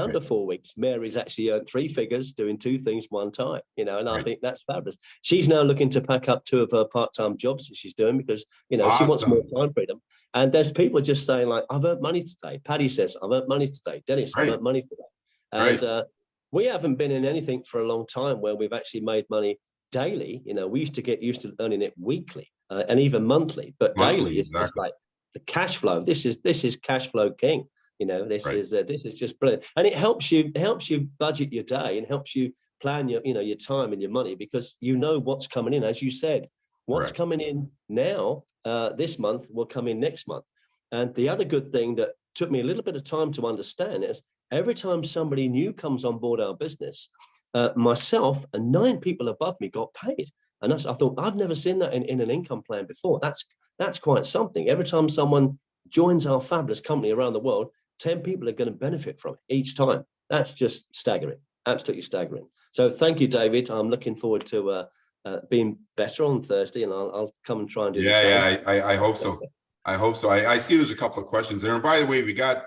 under 4 weeks, Mary's actually earned 3 figures doing 2 things one time. You know, and I think that's fabulous. She's now looking to pack up 2 of her part-time jobs that she's doing because, you know, she wants more time freedom. And there's people just saying, like, I've earned money today. Paddy says, I've earned money today. Dennis, I've earned money today. And we haven't been in anything for a long time where we've actually made money daily. You know, we used to get used to earning it weekly and even monthly, but daily, it's just like the cash flow. This is cash flow king. You know, this is just brilliant, and it helps you budget your day and helps you plan your time and your money because you know what's coming in. As you said, what's coming in now this month will come in next month. And the other good thing that took me a little bit of time to understand is every time somebody new comes on board our business, myself and 9 people above me got paid. And I thought, I've never seen that in an income plan before. That's quite something. Every time someone joins our fabulous company around the world, 10 people are going to benefit from it each time. That's just staggering, absolutely staggering. So thank you, David. I'm looking forward to being better on Thursday, and I'll come and try and do the same. I hope so. I hope so. I see there's a couple of questions there. And by the way, we got,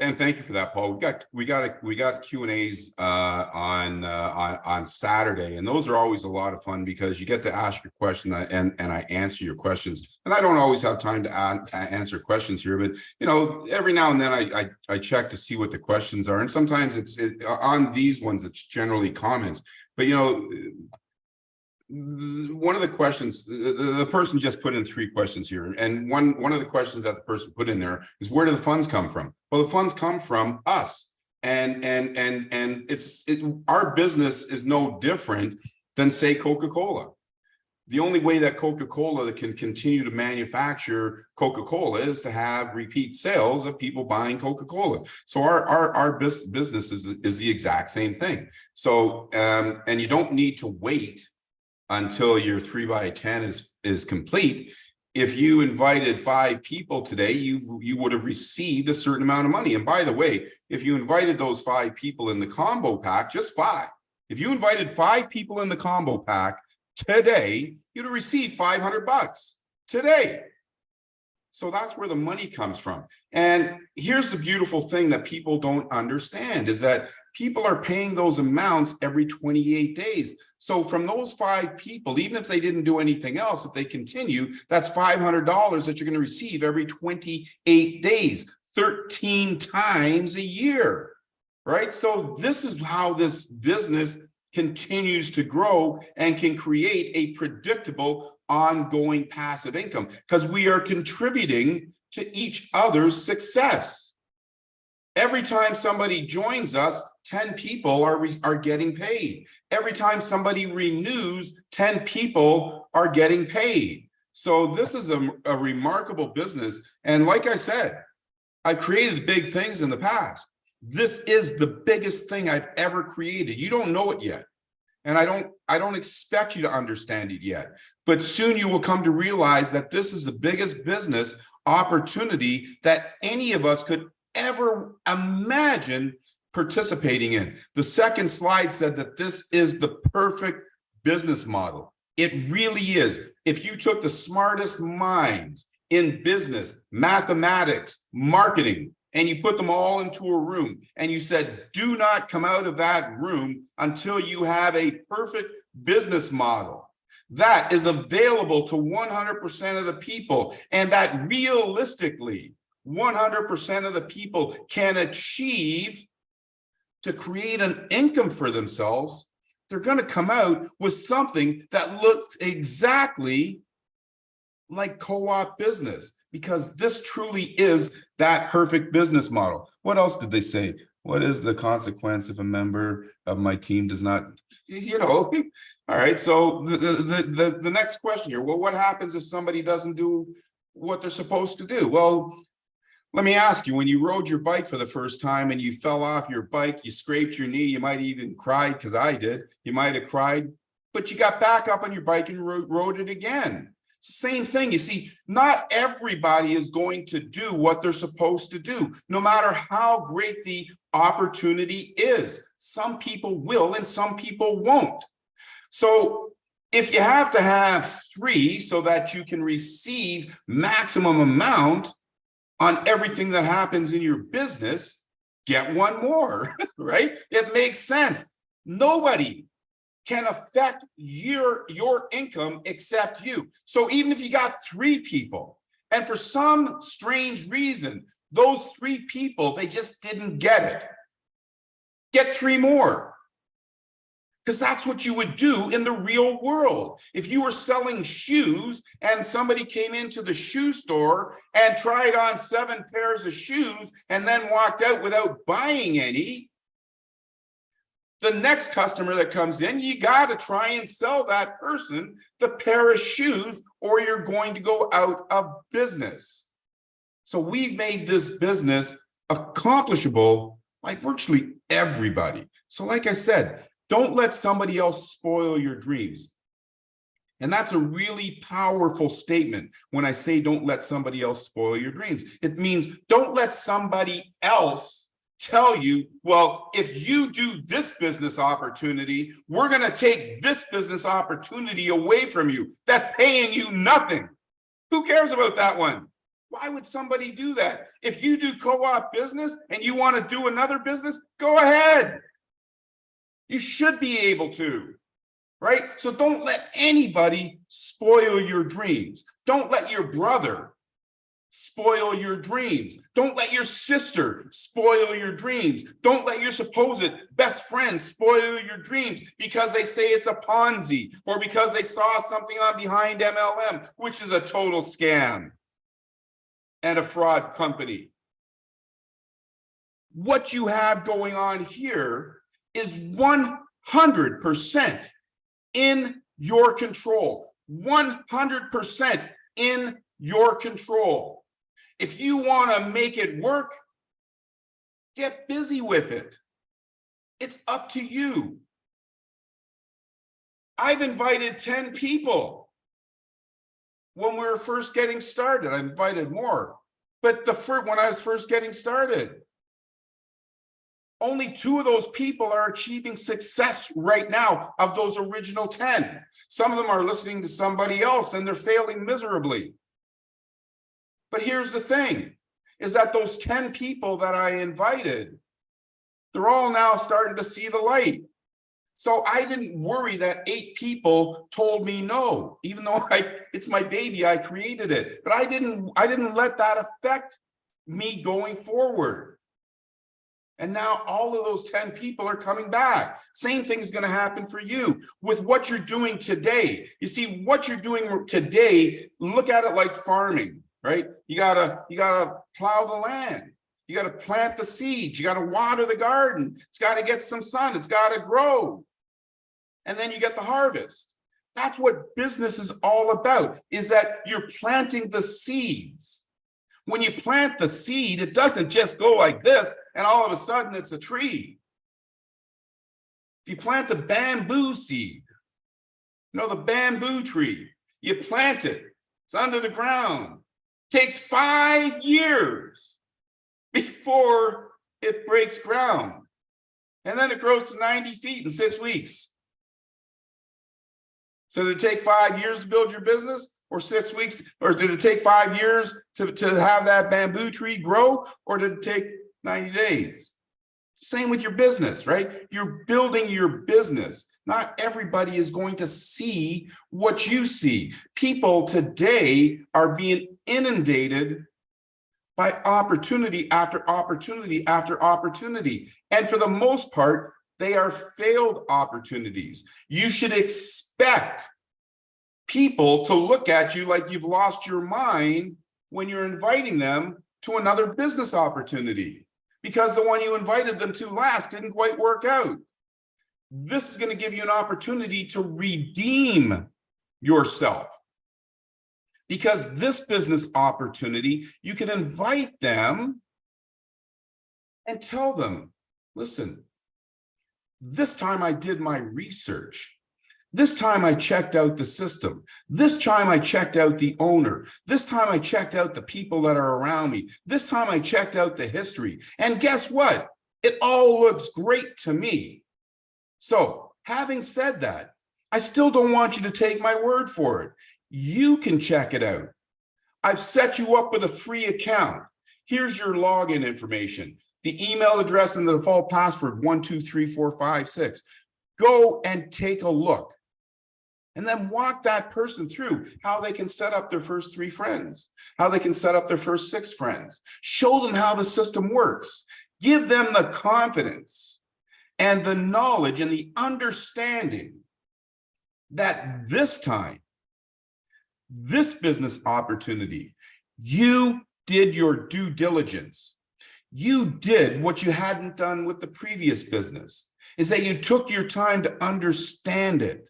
and thank you for that, Paul. We got Q&As on Saturday, and those are always a lot of fun because you get to ask your question and I answer your questions. And I don't always have time to answer questions here, but you know, every now and then I check to see what the questions are, and sometimes it's on these ones it's generally comments. But you know, one of the questions, the person just put in 3 questions here, and one of the questions that the person put in there is, where do the funds come from? Well, the funds come from us, and our business is no different than, say, Coca-Cola. The only way that Coca-Cola can continue to manufacture Coca-Cola is to have repeat sales of people buying Coca-Cola. So our business is the exact same thing. So and you don't need to wait until your 3x10 is complete. If you invited 5 people today, you would have received a certain amount of money. And by the way, if you invited those 5 people in the combo pack, just 5, if you invited 5 people in the combo pack today, you'd have received $500 today. So that's where the money comes from. And here's the beautiful thing that people don't understand is that people are paying those amounts every 28 days. So from those 5 people, even if they didn't do anything else, if they continue, that's $500 that you're going to receive every 28 days, 13 times a year, right? So this is how this business continues to grow and can create a predictable, ongoing passive income, because we are contributing to each other's success. Every time somebody joins us, 10 people are getting paid. Every time somebody renews, 10 people are getting paid. So this is a remarkable business. And like I said, I've created big things in the past. This is the biggest thing I've ever created. You don't know it yet. And I don't expect you to understand it yet. But soon you will come to realize that this is the biggest business opportunity that any of us could ever imagine participating in. The second slide said that this is the perfect business model. It really is. If you took the smartest minds in business, mathematics, marketing, and you put them all into a room and you said, do not come out of that room until you have a perfect business model that is available to 100% of the people, and that realistically 100% of the people can achieve to create an income for themselves, they're going to come out with something that looks exactly like co-op business, because this truly is that perfect business model. What else did they say? What is the consequence if a member of my team does not, you know? All right, so the next question here, well, what happens if somebody doesn't do what they're supposed to do? Well, let me ask you, when you rode your bike for the first time and you fell off your bike, you scraped your knee, you might even cried, because I did, you might have cried, but you got back up on your bike and rode it again. Same thing. You see, not everybody is going to do what they're supposed to do, no matter how great the opportunity is. Some people will and some people won't. So if you have to have 3 so that you can receive maximum amount on everything that happens in your business, get 1 more, right? It makes sense. Nobody can affect your income except you. So even if you got 3 people, and for some strange reason, those 3 people, they just didn't get it, get 3 more. Because that's what you would do in the real world. If you were selling shoes and somebody came into the shoe store and tried on 7 pairs of shoes and then walked out without buying any, the next customer that comes in, you got to try and sell that person the pair of shoes, or you're going to go out of business. So we've made this business accomplishable by virtually everybody. So like I said, don't let somebody else spoil your dreams. And that's a really powerful statement when I say don't let somebody else spoil your dreams. It means don't let somebody else tell you, well, if you do this business opportunity, we're going to take this business opportunity away from you. That's paying you nothing. Who cares about that one? Why would somebody do that? If you do co-op business and you want to do another business, go ahead. You should be able to. Right? So don't let anybody spoil your dreams. Don't let your brother spoil your dreams. Don't let your sister spoil your dreams. Don't let your supposed best friend spoil your dreams because they say it's a Ponzi or because they saw something on behind MLM, which is a total scam and a fraud company. What you have going on here is 100% in your control, 100% in your control. If you want to make it work, get busy with it. It's up to you. I've invited 10 people when we were first getting started. I invited more, but when I was first getting started, only 2 of those people are achieving success right now of those original 10. Some of them are listening to somebody else and they're failing miserably. But here's the thing, is that those 10 people that I invited, they're all now starting to see the light. So I didn't worry that 8 people told me no, even though it's my baby, I created it. But I didn't let that affect me going forward. And now all of those 10 people are coming back. Same thing is going to happen for you with what you're doing today. You see, what you're doing today, look at it like farming, right? You gotta plow the land. You gotta plant the seeds. You gotta water the garden. It's got to get some sun. It's got to grow. And then you get the harvest. That's what business is all about, is that you're planting the seeds. When you plant the seed, it doesn't just go like this and all of a sudden it's a tree. If you plant the bamboo seed, the bamboo tree, you plant it, it's under the ground. It takes 5 years before it breaks ground. And then it grows to 90 feet in 6 weeks. So did it take 5 years to build your business? Or 6 weeks, or did it take 5 years to have that bamboo tree grow, or did it take 90 days? Same with your business, right? You're building your business. Not everybody is going to see what you see. People today are being inundated by opportunity after opportunity after opportunity. And for the most part, they are failed opportunities. You should expect people to look at you like you've lost your mind when you're inviting them to another business opportunity because the one you invited them to last didn't quite work out. This is going to give you an opportunity to redeem yourself, because this business opportunity, you can invite them and tell them, listen, this time I did my research. This time I checked out the system. This time I checked out the owner. This time I checked out the people that are around me. This time I checked out the history. And guess what? It all looks great to me. So having said that, I still don't want you to take my word for it. You can check it out. I've set you up with a free account. Here's your login information, the email address and the default password, 123456. Go and take a look. And then walk that person through how they can set up their first 3 friends, how they can set up their first 6 friends. Show them how the system works. Give them the confidence and the knowledge and the understanding that this time, this business opportunity, you did your due diligence. You did what you hadn't done with the previous business, is that you took your time to understand it.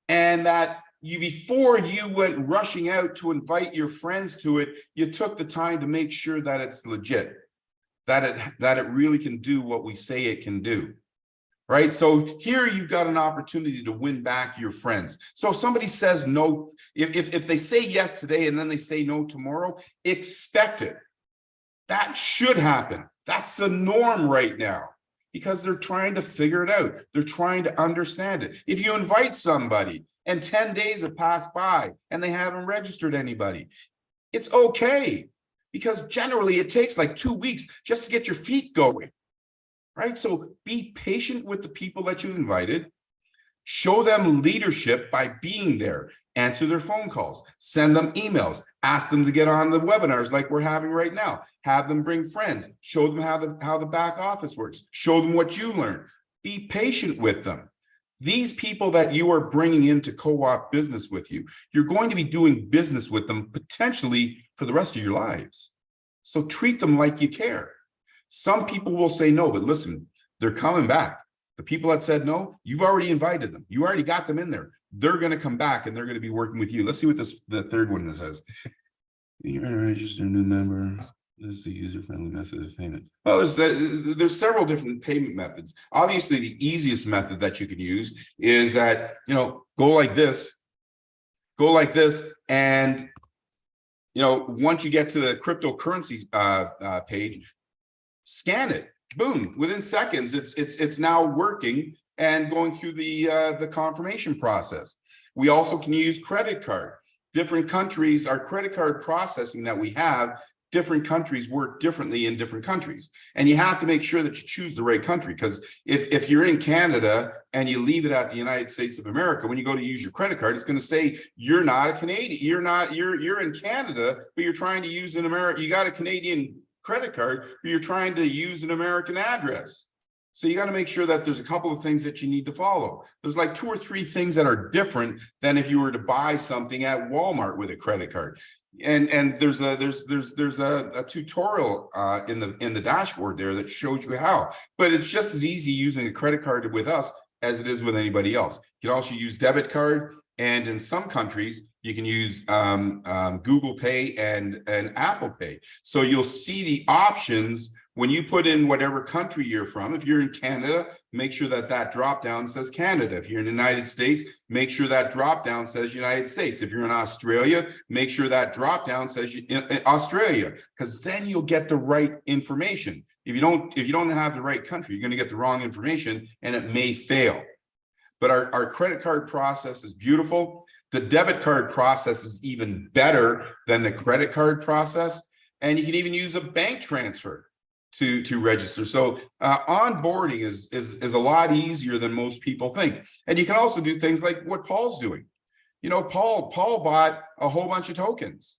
And that before you went rushing out to invite your friends to it, you took the time to make sure that it's legit, that it really can do what we say it can do. right? So here you've got an opportunity to win back your friends. So if somebody says no, if they say yes today and then they say no tomorrow, expect it. That should happen. That's the norm right now because they're trying to figure it out. They're trying to understand it. If you invite somebody and 10 days have passed by and they haven't registered anybody, it's okay because generally it takes like 2 weeks just to get your feet going, right? So be patient with the people that you invited. Show them leadership by being there. Answer their phone calls, send them emails, ask them to get on the webinars like we're having right now. Have them bring friends, show them how the back office works, show them what you learned. Be patient with them. These people that you are bringing into co-op business with you, you're going to be doing business with them potentially for the rest of your lives. So treat them like you care. Some people will say no, but listen, they're coming back. The people that said no, you've already invited them. You already got them in there. They're going to come back and they're going to be working with you. Let's see what the third one says. You're registered a new member. This is the user-friendly method of payment. Well, there's several different payment methods. Obviously, the easiest method that you can use is that, go like this, and once you get to the cryptocurrency page, scan it. Boom! Within seconds, it's now working and going through the confirmation process. We also can use credit card. Different countries, our credit card processing that we have, different countries work differently in different countries. And you have to make sure that you choose the right country, because if you're in Canada and you leave it at the United States of America, when you go to use your credit card, it's going to say you're not a Canadian. You're in Canada, but you're trying to use an American. You got a Canadian credit card, but you're trying to use an American address. So you got to make sure that there's a couple of things that you need to follow. There's like 2 or 3 things that are different than if you were to buy something at Walmart with a credit card. And there's a tutorial in the dashboard there that shows you how. But it's just as easy using a credit card with us as it is with anybody else. You can also use debit card, and in some countries you can use Google Pay and Apple Pay. So you'll see the options when you put in whatever country you're from. If you're in Canada, make sure that drop down says Canada. If you're in the United States, make sure that drop down says United States. If you're in Australia, make sure that drop down says Australia, because then you'll get the right information. If you don't have the right country, you're going to get the wrong information and it may fail. But our credit card process is beautiful. The debit card process is even better than the credit card process. And you can even use a bank transfer to register. So onboarding is a lot easier than most people think. And you can also do things like what Paul's doing. Paul bought a whole bunch of tokens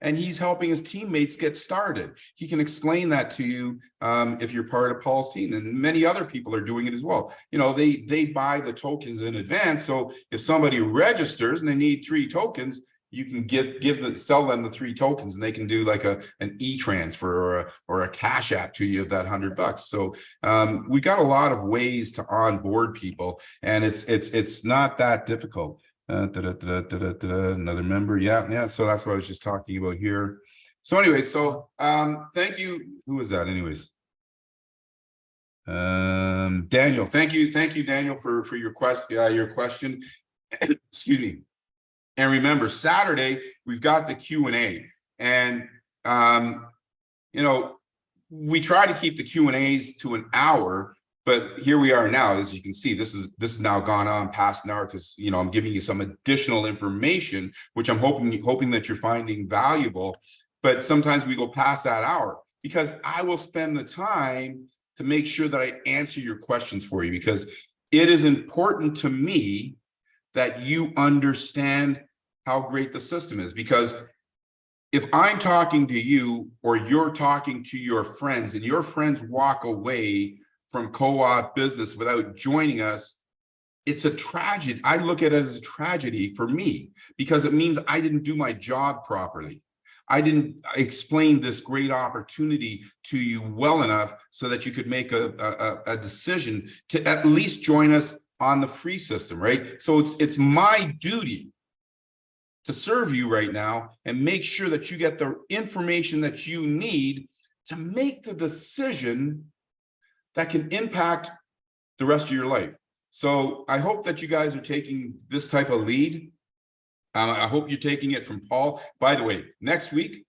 and he's helping his teammates get started. He can explain that to you if you're part of Paul's team, and many other people are doing it as well. They buy the tokens in advance. So if somebody registers and they need 3 tokens, you can sell them the 3 tokens, and they can do like an e-transfer or a cash app to you of that $100. So we got a lot of ways to onboard people, and it's not that difficult. Another member, yeah. So that's what I was just talking about here. So anyway, thank you. Who was that? Anyways, Daniel. Thank you, Daniel, for your question. Excuse me. And remember, Saturday, we've got the Q&A. And, we try to keep the Q&As to an hour, but here we are now. As you can see, this is now gone on past an hour because, I'm giving you some additional information, which I'm hoping that you're finding valuable. But sometimes we go past that hour because I will spend the time to make sure that I answer your questions for you, because it is important to me that you understand how great the system is. Because if I'm talking to you or you're talking to your friends and your friends walk away from co-op business without joining us, it's a tragedy. I look at it as a tragedy for me, because it means I didn't do my job properly. I didn't explain this great opportunity to you well enough so that you could make a decision to at least join us on the free system, right? So it's my duty to serve you right now and make sure that you get the information that you need to make the decision that can impact the rest of your life. So I hope that you guys are taking this type of lead. I hope you're taking it from Paul. By the way, next week,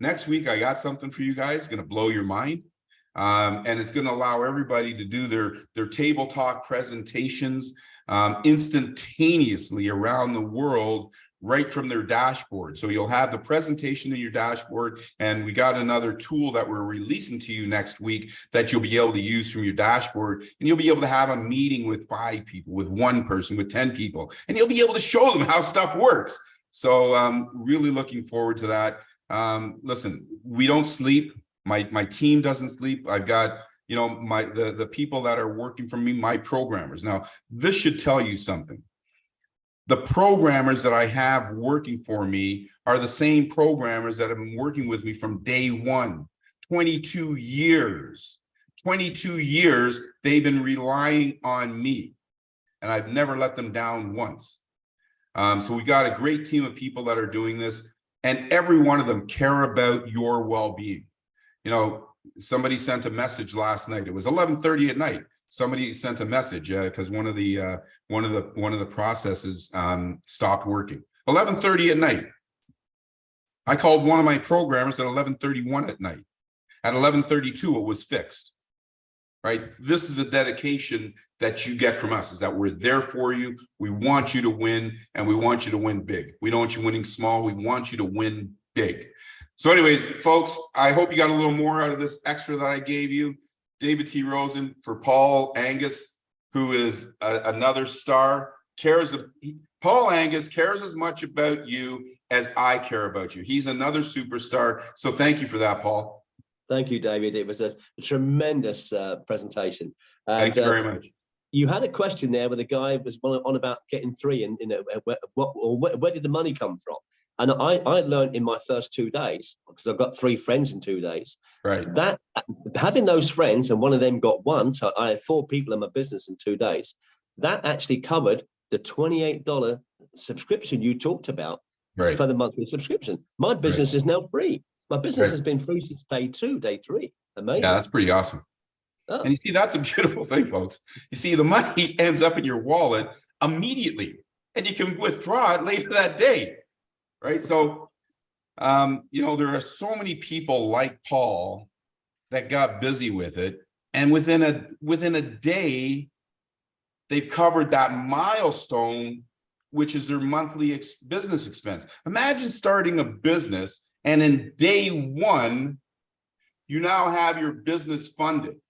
I got something for you guys, going to blow your mind. And it's going to allow everybody to do their table talk presentations instantaneously around the world, right from their dashboard. So you'll have the presentation in your dashboard, and we got another tool that we're releasing to you next week that you'll be able to use from your dashboard, and you'll be able to have a meeting with 5 people, with 1 person, with 10 people, and you'll be able to show them how stuff works. So really looking forward to that. Listen, we don't sleep. My team doesn't sleep. I've got, you know, the people that are working for me, my programmers. Now, this should tell you something. The programmers that I have working for me are the same programmers that have been working with me from day one, 22 years. 22 years, they've been relying on me, and I've never let them down once. So we got a great team of people that are doing this, and every one of them care about your well-being. You know, somebody sent a message last night. It was 11:30 at night. Somebody sent a message because one of the processes stopped working. 11:30 at night. I called one of my programmers at 11:31 at night. At 11:32, it was fixed. Right? This is a dedication that you get from us, is that we're there for you. We want you to win, and we want you to win big. We don't want you winning small. We want you to win big. So anyways, folks, I hope you got a little more out of this extra that I gave you. David T. Rosen for Paul Angus, who is another star. Paul Angus cares as much about you as I care about you. He's another superstar. So thank you for that, Paul. Thank you, David. It was a tremendous presentation. And, thank you very much. You had a question there where the guy was on about getting 3, and you know, where did the money come from? And I learned in my first 2 days, because I've got 3 friends in 2 days, right, that having those friends, and one of them got 1, so I had 4 people in my business in 2 days, that actually covered the $28 subscription you talked about, right, for the monthly subscription. My business is now free. My business has been free since day 2, day 3. Amazing. Yeah, that's pretty awesome. Oh. And you see, that's a beautiful thing, folks. You see, the money ends up in your wallet immediately, and you can withdraw it later that day. Right. So, you know, there are so many people like Paul that got busy with it. And within a day, they've covered that milestone, which is their monthly business expense. Imagine starting a business, and in day 1, you now have your business funded.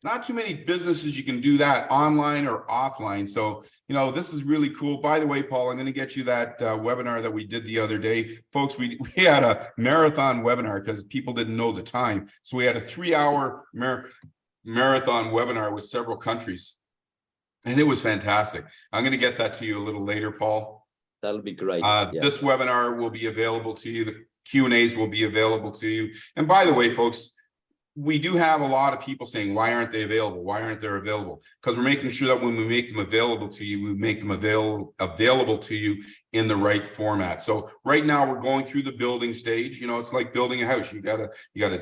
Not too many businesses you can do that online or offline. So, you know, this is really cool. By the way, Paul, I'm going to get you that webinar that we did the other day. Folks, we had a marathon webinar because people didn't know the time. So we had a 3-hour marathon webinar with several countries. And it was fantastic. I'm going to get that to you a little later, Paul. That'll be great. This webinar will be available to you. The Q&As will be available to you. And by the way, folks, we do have a lot of people saying, why aren't they available? Why aren't they available? Because we're making sure that when we make them available to you, we make them available to you in the right format. So right now we're going through the building stage. You know, it's like building a house. You gotta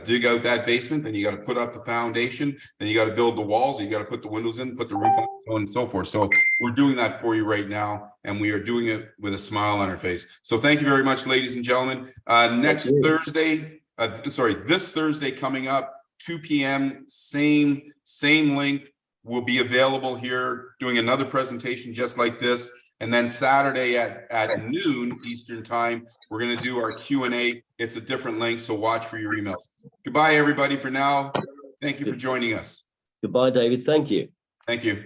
dig out that basement, then you got to put up the foundation, then you got to build the walls, and you got to put the windows in, put the roof on, so on and so forth. So we're doing that for you right now, and we are doing it with a smile on our face. So thank you very much, ladies and gentlemen. This Thursday coming up, 2 p.m., same link will be available here, doing another presentation just like this. And then Saturday at noon Eastern time, we're going to do our Q&A. It's a different link, so watch for your emails. Goodbye, everybody, for now. Thank you for joining us. Goodbye, David. Thank you. Thank you.